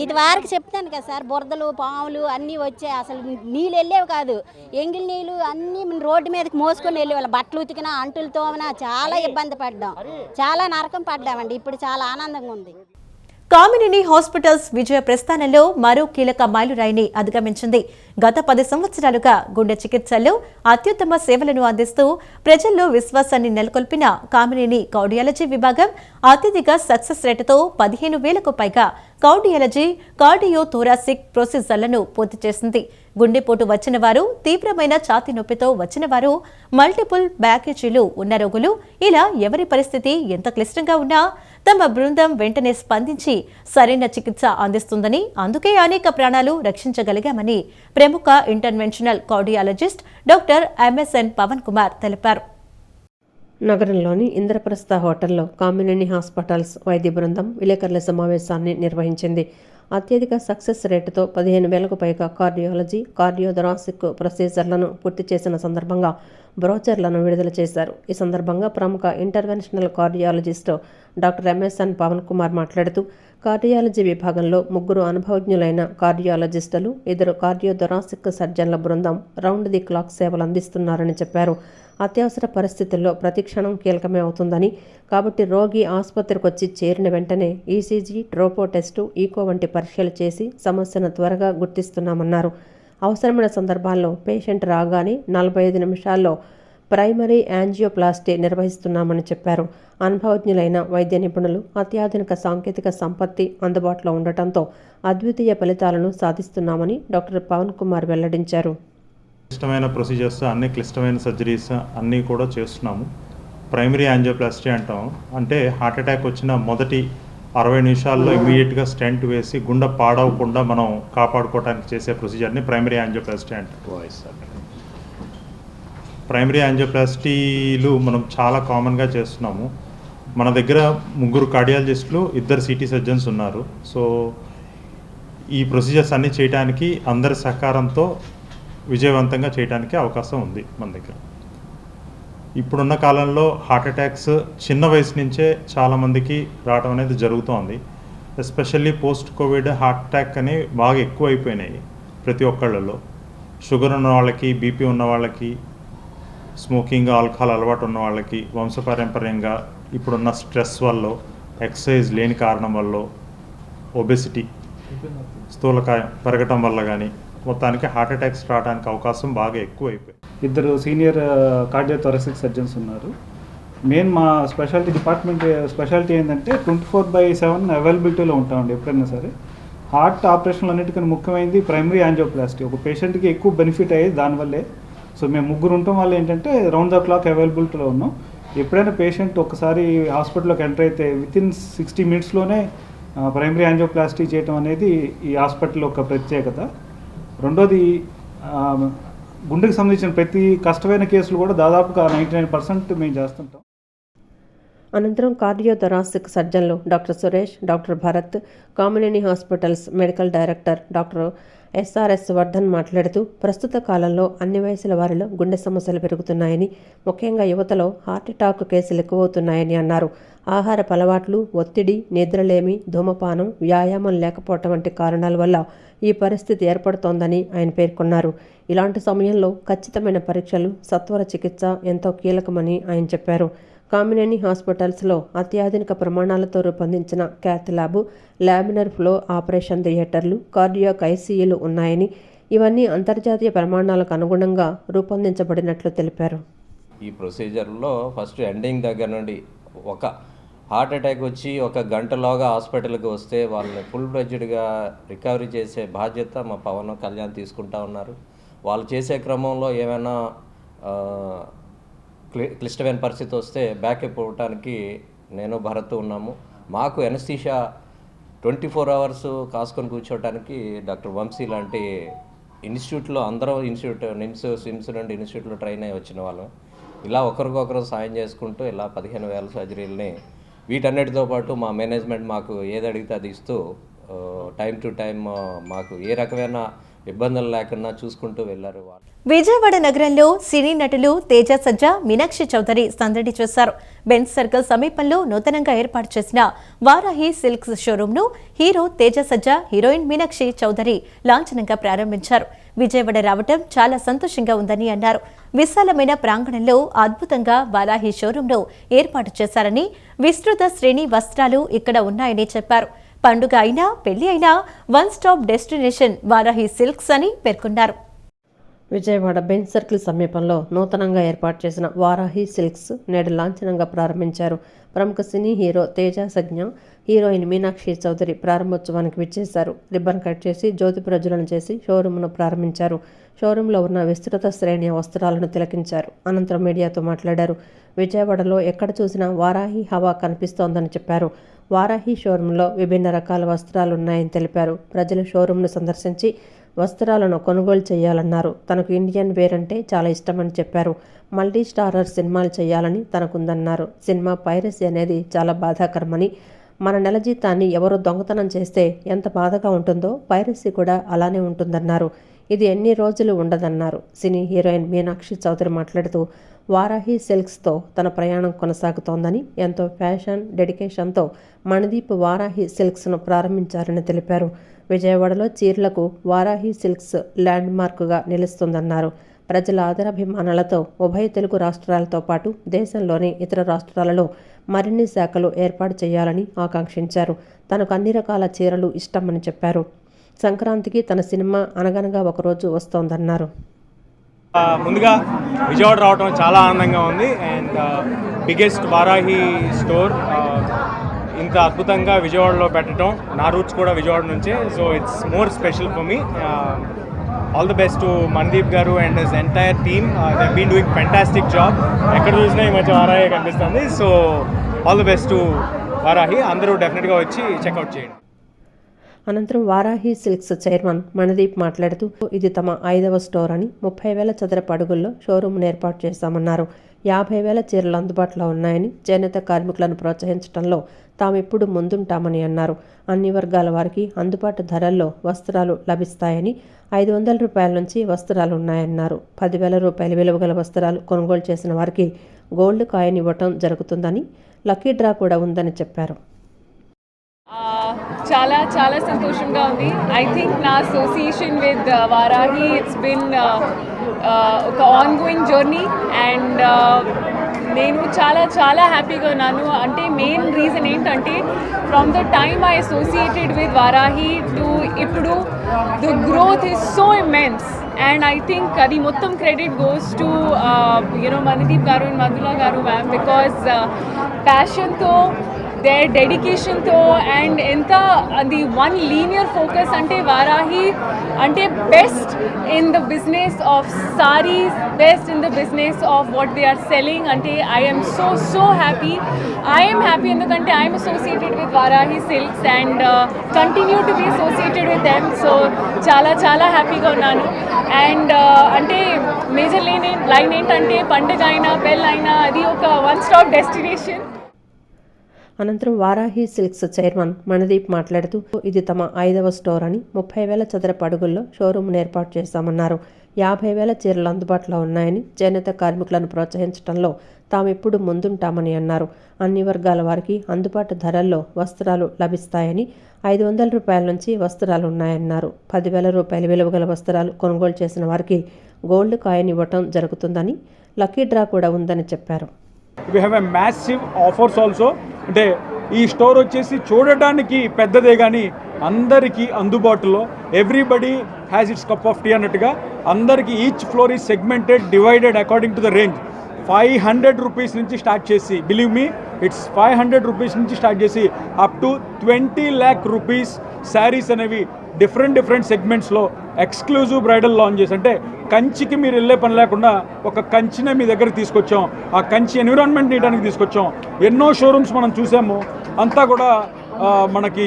ఇది వారికి చెప్తాను కదా సార్, బురదలు పాములు అన్నీ వచ్చాయి. అసలు నీళ్ళు వెళ్ళేవి కాదు, ఎంగిలి నీళ్ళు అన్నీ రోడ్డు మీదకి మోసుకొని వెళ్ళేవాళ్ళం. బట్టలు ఉతికినా అంటులు తోమినా చాలా ఇబ్బంది పడ్డాం, చాలా నరకం పడ్డామండి. ఇప్పుడు చాలా ఆనందంగా ఉంది. కామినేని హాస్పిటల్స్ విజయ ప్రస్థానంలో మరో కీలక మైలురాయిని అధిగమించింది. గత 10 సంవత్సరాలుగా గుండె చికిత్సల్లో అత్యుత్తమ సేవలను అందిస్తూ ప్రజల్లో విశ్వాసాన్ని నెలకొల్పిన కామినేని కార్డియాలజీ విభాగం అత్యధిక సక్సెస్ రేటుతో 15,000కు పైగా కార్డియాలజీ కార్డియోథోరాసిక్ ప్రొసీజర్లను పూర్తి చేసింది. గుండెపోటు వచ్చిన వారు, తీవ్రమైన ఛాతీ నొప్పితో వచ్చిన వారు, మల్టిపుల్ బ్యాకేజీలు ఉన్న రోగులు, ఇలా ఎవరి పరిస్థితి ఎంత క్లిష్టంగా ఉన్నా తమ బృందం వెంటనే స్పందించి సరైన చికిత్స అందిస్తుందని, అందుకే అనేక ప్రాణాలు రక్షించగలిగామని ప్రముఖ interventional cardiologist doctor MSN Pawan Kumar తెలిపారు. నగరంలోని ఇంద్రప్రస్థ హోటల్లో కామినేని హాస్పిటల్స్ వైద్య బృందం విలేకరుల సమావేశాన్ని నిర్వహించింది. అత్యధిక సక్సెస్ రేటుతో 15,000కు పైగా కార్డియాలజీ కార్డియోథొరాసిక్ ప్రొసీజర్లను పూర్తి చేసిన సందర్భంగా బ్రోచర్లను విడుదల చేశారు. ఈ సందర్భంగా ప్రముఖ interventional cardiologist doctor MSN Pawan Kumar మాట్లాడుతూ కార్డియాలజీ విభాగంలో 3 అనుభవజ్ఞులైన కార్డియాలజిస్టులు, 2 కార్డియోథొరాసిక్ సర్జన్ల బృందం రౌండ్ ది క్లాక్ సేవలు అందిస్తున్నారని చెప్పారు. అత్యవసర పరిస్థితుల్లో ప్రతి క్షణం కీలకమే అవుతుందని, కాబట్టి రోగి ఆసుపత్రికి వచ్చి చేరిన వెంటనే ఈసీజీ, ట్రోపో టెస్టు, ఈకో వంటి పరీక్షలు చేసి సమస్యను త్వరగా గుర్తిస్తున్నామన్నారు. అవసరమైన సందర్భాల్లో పేషెంట్ రాగానే 45 నిమిషాల్లో ప్రైమరీ యాంజియోప్లాస్టీ నిర్వహిస్తున్నామని చెప్పారు. అనుభవజ్ఞులైన వైద్య నిపుణులు, అత్యాధునిక సాంకేతిక సంపత్తి అందుబాటులో ఉండటంతో అద్వితీయ ఫలితాలను సాధిస్తున్నామని డాక్టర్ పవన్ కుమార్ వెల్లడించారు. క్లిష్టమైన ప్రొసీజర్స్, అన్ని క్లిష్టమైన సర్జరీస్ అన్నీ కూడా చేస్తున్నాము. ప్రైమరీ యాంజియోప్లాస్టీ అంటాం, అంటే హార్ట్ అటాక్ వచ్చిన మొదటి 60 నిమిషాల్లో ఇమీడియట్గా స్టెంట్ వేసి గుండె పాడవకుండా మనం కాపాడుకోవడానికి చేసే ప్రొసీజర్ని ప్రైమరీ యాంజియోప్లాస్టీ అంటారు. ప్రైమరీ యాంజియోప్లాస్టీలు మనం చాలా కామన్గా చేస్తున్నాము. మన దగ్గర 3 కార్డియాలజిస్టులు, 2 సిటీ సర్జన్స్ ఉన్నారు. సో ఈ ప్రొసీజర్స్ అన్నీ చేయడానికి అందరి సహకారంతో విజయవంతంగా చేయడానికి అవకాశం ఉంది మన దగ్గర. ఇప్పుడున్న కాలంలో హార్ట్ అటాక్స్ చిన్న వయసు నుంచే చాలామందికి రావడం అనేది జరుగుతోంది. Especially post Covid heart attack అని బాగా ఎక్కువ అయిపోయినాయి ప్రతి ఒక్కళ్ళలో. షుగర్ ఉన్న వాళ్ళకి, బీపీ ఉన్న వాళ్ళకి, స్మోకింగ్, ఆల్కహాల్ అలవాటు ఉన్న వాళ్ళకి, వంశపారంపర్యంగా ఇప్పుడున్న స్ట్రెస్ వల్ల, ఎక్సర్సైజ్ లేని కారణం వల్ల, ఒబెసిటీ స్థూలకాయం పెరగటం వల్ల కానీ మొత్తానికి హార్ట్ అటాక్స్ రావడానికి అవకాశం బాగా ఎక్కువ అయిపోయింది. 2 సీనియర్ కార్డియోథొరాసిక్ సర్జన్స్ ఉన్నారు. మెయిన్ మా స్పెషాలిటీ ఏంటంటే 24/7 అవైలబిలిటీలో ఉంటామండి. ఎప్పుడైనా సరే హార్ట్ ఆపరేషన్లు అన్నిటికన్నా ముఖ్యమైనది ప్రైమరీ యాంజియోప్లాస్టీ. ఒక పేషెంట్కి ఎక్కువ బెనిఫిట్ అయ్యేది దానివల్లే. సో మేము 3 ఉండటం వల్ల ఏంటంటే రౌండ్ ద క్లాక్ అవైలబిలిటీలో ఉన్నాం. ఎప్పుడైనా పేషెంట్ ఒకసారి హాస్పిటల్లోకి ఎంటర్ అయితే వితిన్ 60 మినిట్స్లోనే ప్రైమరీ యాంజియోప్లాస్టీ చేయడం అనేది ఈ హాస్పిటల్ ఒక ప్రత్యేకత. రెండోది, గుండెకి సంబంధించిన ప్రతి కష్టమైన కేసులు కూడా దాదాపుగా 99% మేము చేస్తుంటాం. అనంతరం కార్డియోథొరాసిక్ సర్జన్లు doctor Suresh, doctor Bharat, Kamineni hospitals medical director doctor SRS Vardhan మాట్లాడుతూ ప్రస్తుత కాలంలో అన్ని వయసుల వారిలో గుండె సమస్యలు పెరుగుతున్నాయని, ముఖ్యంగా యువతలో హార్ట్ అటాక్ కేసులు ఎక్కువవుతున్నాయని అన్నారు. ఆహారపు అలవాట్లు, ఒత్తిడి, నిద్రలేమి, ధూమపానం, వ్యాయామం లేకపోవటం వంటి కారణాల వల్ల ఈ పరిస్థితి ఏర్పడుతోందని ఆయన పేర్కొన్నారు. ఇలాంటి సమయంలో ఖచ్చితమైన పరీక్షలు, సత్వర చికిత్స ఎంతో కీలకమని ఆయన చెప్పారు. కామినేని హాస్పిటల్స్లో అత్యాధునిక ప్రమాణాలతో రూపొందించిన cath lab, laminar flow operation థియేటర్లు, కార్డియాక్ ICUలు ఉన్నాయని, ఇవన్నీ అంతర్జాతీయ ప్రమాణాలకు అనుగుణంగా రూపొందించబడినట్లు తెలిపారు. ఈ ప్రొసీజర్లో ఫస్ట్ ఎండింగ్ దగ్గర నుండి ఒక హార్ట్ అటాక్ వచ్చి 1 గంటలోగా హాస్పిటల్కి వస్తే వాళ్ళని ఫుల్ ఫ్లెడ్జ్డ్గా రికవరీ చేసే బాధ్యత మా పవన్ కళ్యాణ్ తీసుకుంటా ఉన్నారు. వాళ్ళు చేసే క్రమంలో ఏమైనా క్లిష్టమైన పరిస్థితి వస్తే బ్యాకప్ ఇవ్వడానికి నేను భరత్ ఉన్నాము. మాకు ఎనస్థీషియా 24 hours కాసుకొని కూర్చోవడానికి డాక్టర్ వంశీ లాంటి ఇన్స్టిట్యూట్లో అందరం సిమ్స్ నుండి ఇన్స్టిట్యూట్లో ట్రైన్ అయ్యి వచ్చిన వాళ్ళం. ఇలా ఒకరికొకరు సాయం చేసుకుంటూ ఇలా 15,000 సర్జరీలని వీటన్నిటితో పాటు మా మేనేజ్మెంట్ మాకు ఏది అడిగితే అది ఇస్తూ టైం టు టైం మాకు ఏ రకమైన ఇబ్బందులు లేకుండా చూసుకుంటూ వెళ్ళారు. విజయవాడ నగరంలో సినీ నటులు తేజ సజ్జా, మీనాక్షి చౌదరి సందడి చేశారు. బెంజ్ సర్కిల్ సమీపంలో నూతనంగా ఏర్పాటు చేసిన వారాహి సిల్క్స్ షోరూంను హీరో తేజ సజ్జా, హీరోయిన్ మీనాక్షి చౌదరి లాంఛనంగా ప్రారంభించారు. విజయవాడ రావటం చాలా సంతోషంగా ఉందని అన్నారు. విశాలమైన ప్రాంగణంలో అద్భుతంగా వారాహి షోరూంను ఏర్పాటు చేశారని, విస్తృత శ్రేణి వస్త్రాలు ఇక్కడ ఉన్నాయని చెప్పారు. పండుగ అయినా పెళ్లి అయినా one stop destination Varahi silks అని పేర్కొన్నారు. విజయవాడ బెంజ్ సర్కిల్ సమీపంలో నూతనంగా ఏర్పాటు చేసిన వారాహి సిల్క్స్ నేడు లాంఛనంగా ప్రారంభించారు. ప్రముఖ cine hero Teja Sajja, heroine Meenakshi Chaudhary ప్రారంభోత్సవానికి విచ్చేశారు. రిబ్బన్ కట్ చేసి జ్యోతి ప్రజ్వలన చేసి షోరూంను ప్రారంభించారు. షోరూంలో ఉన్న విస్తృత శ్రేణి వస్త్రాలను తిలకించారు. అనంతరం మీడియాతో మాట్లాడారు. విజయవాడలో ఎక్కడ చూసినా వారాహి హవా కనిపిస్తోందని చెప్పారు. వారాహి షోరూంలో విభిన్న రకాల వస్త్రాలు ఉన్నాయని తెలిపారు. ప్రజలు షోరూంను సందర్శించి వస్త్రాలను కొనుగోలు చేయాలన్నారు. తనకు ఇండియన్ వేర్ అంటే చాలా ఇష్టమని చెప్పారు. మల్టీ స్టారర్ సినిమాలు చేయాలని తనకుందన్నారు. సినిమా పైరసీ అనేది చాలా బాధాకరమని, మన నెల జీతాన్ని ఎవరో దొంగతనం చేస్తే ఎంత బాధగా ఉంటుందో పైరసీ కూడా అలానే ఉంటుందన్నారు. ఇది ఎన్ని రోజులు ఉండదన్నారు. సినీ హీరోయిన్ మీనాక్షి చౌదరి మాట్లాడుతూ వారాహి సిల్క్స్తో తన ప్రయాణం కొనసాగుతోందని, ఎంతో ఫ్యాషన్ డెడికేషన్తో మణిదీప్ వారాహి సిల్క్స్ను ప్రారంభించారని తెలిపారు. విజయవాడలో చీరలకు వారాహి సిల్క్స్ ల్యాండ్ మార్కుగా నిలుస్తుందన్నారు. ప్రజల ఆదరాభిమానాలతో ఉభయ తెలుగు రాష్ట్రాలతో పాటు దేశంలోని ఇతర రాష్ట్రాలలో మరిన్ని శాఖలు ఏర్పాటు చేయాలని ఆకాంక్షించారు. తనకు అన్ని రకాల చీరలు ఇష్టమని చెప్పారు. సంక్రాంతికి తన సినిమా అనగనగా ఒకరోజు వస్తోందన్నారు. ముందుగా విజయవాడ రావడం చాలా ఆనందంగా ఉంది. అండ్ బిగ్గెస్ట్ వారాహి స్టోర్ ఇంత అద్భుతంగా విజయవాడలో పెట్టడం, నా రూట్స్ కూడా విజయవాడ నుంచే. So it's more special for me. All the best to Manideep garu and his entire team. They have been doing fantastic job. ఎక్కడ చూసినా ఈ మధ్య వారాహి కనిపిస్తుంది. So all the best to Varahi. అందరూ డెఫినెట్గా వచ్చి చెక్అవుట్ చేయండి. అనంతరం వారాహి సిల్క్స్ చైర్మన్ మణిదీప్ మాట్లాడుతూ ఇది తమ 5వ స్టోర్ అని, 30,000 చదరపు అడుగుల్లో షోరూంను ఏర్పాటు చేశామన్నారు. 50,000 చీరలు అందుబాటులో ఉన్నాయని, చేనేత కార్మికులను ప్రోత్సహించడంలో తామెప్పుడు ముందుంటామని అన్నారు. అన్ని వర్గాల వారికి అందుబాటు ధరల్లో వస్త్రాలు లభిస్తాయని, 500 రూపాయల నుంచి వస్త్రాలు ఉన్నాయన్నారు. 10,000 రూపాయల విలువగల వస్త్రాలు కొనుగోలు చేసిన వారికి గోల్డ్ కాయిన్ ఇవ్వటం జరుగుతుందని, లక్కీ డ్రా కూడా ఉందని చెప్పారు. చాలా చాలా సంతోషంగా ఉంది. ఐ థింక్ నా association with Varahi it's been ఒక ఆన్గోయింగ్ జర్నీ అండ్ నేను చాలా చాలా హ్యాపీగా ఉన్నాను. అంటే మెయిన్ రీజన్ ఏంటంటే from the time I associated with Varahi to ఇప్పుడు the growth is so immense. And I think అది మొత్తం credit goes to Manideep garu and Madhula garu ma'am. Because ప్యాషన్తో, their డెడికేషన్తో అండ్ ఎంత అది వన్ లీనియర్ ఫోకస్ అంటే వారాహి అంటే best in the business of saris, best in the business of what they are selling. అంటే I'm so happy. I'm happy ఎందుకంటే I'm associated with Varahi silks and continue to be associated with them. So చాలా చాలా హ్యాపీగా ఉన్నాను. And అంటే major line ఏంటంటే పండుగ అయినా పెళ్ళి అయినా అది ఒక వన్ స్టాప్ డెస్టినేషన్. అనంతరం వారాహి సిల్క్స్ చైర్మన్ మణిదీప్ మాట్లాడుతూ ఇది తమ 5వ స్టోర్ అని, 30,000 చదరపు అడుగుల్లో షోరూంను ఏర్పాటు చేశామన్నారు. 50,000 చీరలు అందుబాటులో ఉన్నాయని, చేనేత కార్మికులను ప్రోత్సహించడంలో తామెప్పుడు ముందుంటామని అన్నారు. అన్ని వర్గాల వారికి అందుబాటు ధరల్లో వస్త్రాలు లభిస్తాయని, 500 రూపాయల నుంచి వస్త్రాలు ఉన్నాయన్నారు. 10,000 రూపాయల విలువగల వస్త్రాలు కొనుగోలు చేసిన వారికి గోల్డ్ కాయిన్ ఇవ్వటం జరుగుతుందని, లక్కీ డ్రా కూడా ఉందని చెప్పారు. We have a massive offers also. అంటే ఈ స్టోర్ వచ్చేసి చూడటానికి పెద్దదే కానీ అందరికీ అందుబాటులో, everybody has its cup of tea అన్నట్టుగా అందరికీ each floor is segmented, divided according to the range. 500 rupees నుంచి స్టార్ట్ చేసి, బిలీవ్ మీ ఇట్స్ 500 రూపీస్ నుంచి స్టార్ట్ చేసి up to 20 lakh rupees saris అనేవి డిఫరెంట్ సెగ్మెంట్స్లో ఎక్స్క్లూజివ్ బ్రైడల్ లాంచెస్. అంటే కంచికి మీరు వెళ్ళే పని లేకుండా ఒక కంచినే మీ దగ్గర తీసుకొచ్చాం, ఆ కంచి ఎన్విరాన్మెంట్ తీయడానికి తీసుకొచ్చాం. ఎన్నో షోరూమ్స్ మనం చూసాము, అంతా కూడా మనకి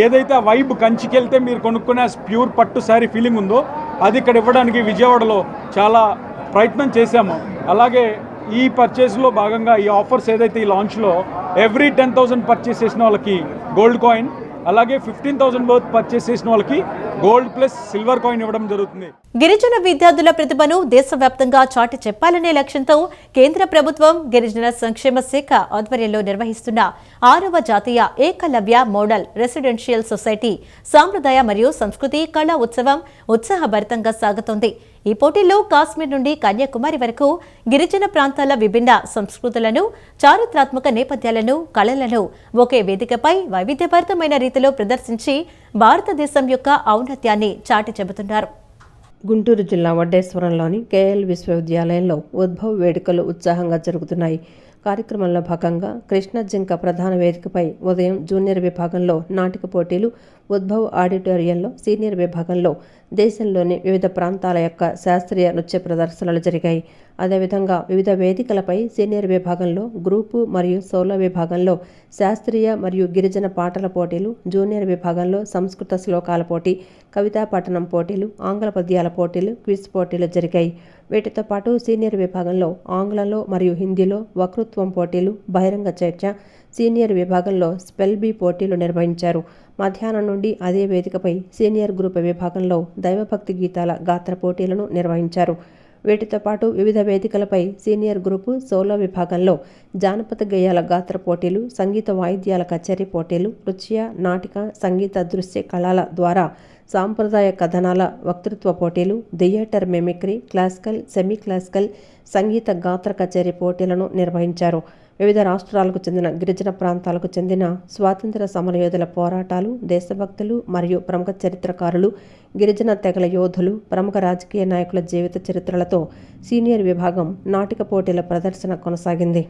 ఏదైతే ఆ వైబ్ కంచికి వెళ్తే మీరు కొనుక్కునే ప్యూర్ పట్టు శారీ ఫీలింగ్ ఉందో అది ఇక్కడ ఇవ్వడానికి విజయవాడలో చాలా ప్రయత్నం చేశాము. అలాగే ఈ పర్చేస్లో భాగంగా ఈ ఆఫర్స్ ఏదైతే ఈ లాంచ్లో ఎవ్రీ 10,000 పర్చేస్ చేసిన వాళ్ళకి గోల్డ్ కాయిన్, అలాగే 15,000 వర్త్ పర్చేస్ చేసిన వాళ్ళకి గోల్డ్ ప్లస్ సిల్వర్ కాయిన్ ఇవ్వడం జరుగుతుంది. గిరిజన విద్యార్థుల ప్రతిభను దేశవ్యాప్తంగా చాటి చెప్పాలనే లక్ష్యంతో కేంద్ర ప్రభుత్వం గిరిజన సంక్షేమ శాఖ ఆధ్వర్యంలో నిర్వహిస్తున్న 6వ జాతీయ ఏకలవ్య మోడల్ రెసిడెన్షియల్ సొసైటీ సాంప్రదాయ మరియు సంస్కృతి కళా ఉత్సవం ఉత్సాహభరితంగా సాగుతోంది. ఈ పోటీల్లో కాశ్మీర్ నుండి కన్యాకుమారి వరకు గిరిజన ప్రాంతాల విభిన్న సంస్కృతులను, చారిత్రాత్మక నేపథ్యాలను, కళలను ఒకే వేదికపై వైవిధ్యభరితమైన రీతిలో ప్రదర్శించి భారతదేశం యొక్క ఔన్నత్యాన్ని చాటి చెబుతున్నారు. గుంటూరు జిల్లా వడ్డేశ్వరంలోని కేఎల్ విశ్వవిద్యాలయంలో ఉద్భవ్ వేడుకలు ఉత్సాహంగా జరుగుతున్నాయి. కార్యక్రమంలో భాగంగా కృష్ణ జింక ప్రధాన వేదికపై ఉదయం జూనియర్ విభాగంలో నాటిక పోటీలు, ఉద్భవ్ ఆడిటోరియంలో సీనియర్ విభాగంలో దేశంలోని వివిధ ప్రాంతాల యొక్క శాస్త్రీయ నృత్య ప్రదర్శనలు జరిగాయి. అదేవిధంగా వివిధ వేదికలపై సీనియర్ విభాగంలో గ్రూపు మరియు సోలో విభాగంలో శాస్త్రీయ మరియు గిరిజన పాటల పోటీలు, జూనియర్ విభాగంలో సంస్కృత శ్లోకాల పోటీ, కవితా పఠనం పోటీలు, ఆంగ్ల పద్యాల పోటీలు, క్విజ్ పోటీలు జరిగాయి. వీటితో పాటు సీనియర్ విభాగంలో ఆంగ్లంలో మరియు హిందీలో వక్తృత్వం పోటీలు, బహిరంగ చర్చ, సీనియర్ విభాగంలో స్పెల్ బీ పోటీలు నిర్వహించారు. మధ్యాహ్నం నుండి అదే వేదికపై సీనియర్ గ్రూప్ విభాగంలో దైవభక్తి గీతాల గాత్ర పోటీలను నిర్వహించారు. వీటితో పాటు వివిధ వేదికలపై సీనియర్ గ్రూపు, సోలో విభాగంలో జానపద గేయాల గాత్ర పోటీలు, సంగీత వాయిద్యాల కచేరీ పోటీలు, నృత్య, నాటిక, సంగీత, దృశ్య కళల ద్వారా సాంప్రదాయ కథనాల వక్తృత్వ పోటీలు, theatre mimicry, classical, semi classical, సంగీత గాత్ర కచేరీ పోటీలను నిర్వహించారు. వివిధ రాష్ట్రాలకు చెందిన గిరిజన ప్రాంతాలకు చెందిన స్వాతంత్ర సమరయోధుల పోరాటాలు, దేశభక్తులు మరియు ప్రముఖ చరిత్రకారులు, గిరిజన తెగల యోధులు, ప్రముఖ రాజకీయ నాయకుల జీవిత చరిత్రలతో సీనియర్ విభాగం నాటిక పోటీల ప్రదర్శన కొనసాగింది.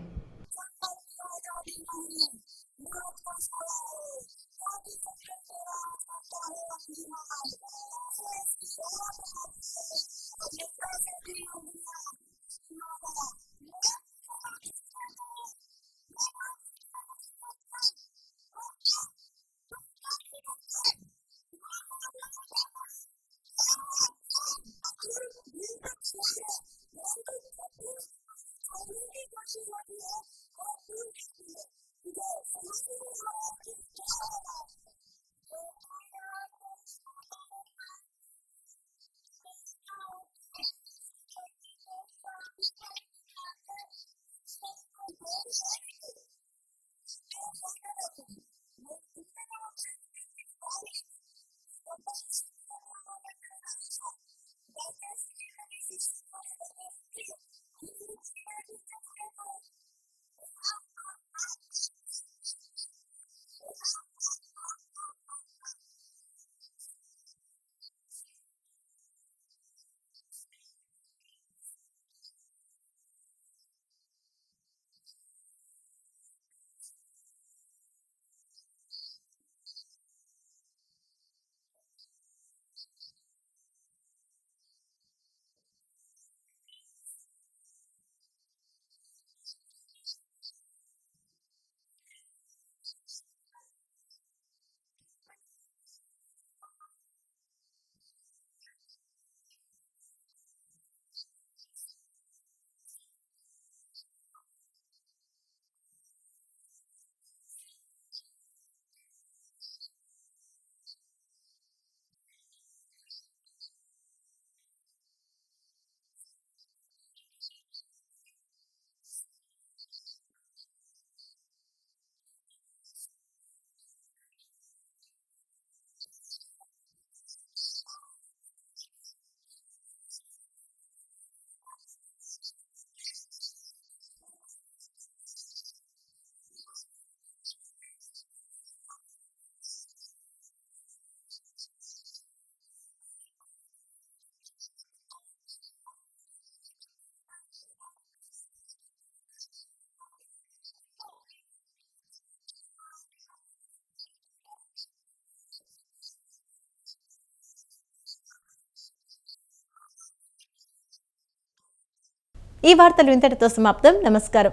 ఈ వార్తలు ఇంతటితో సమాప్తం. నమస్కారం.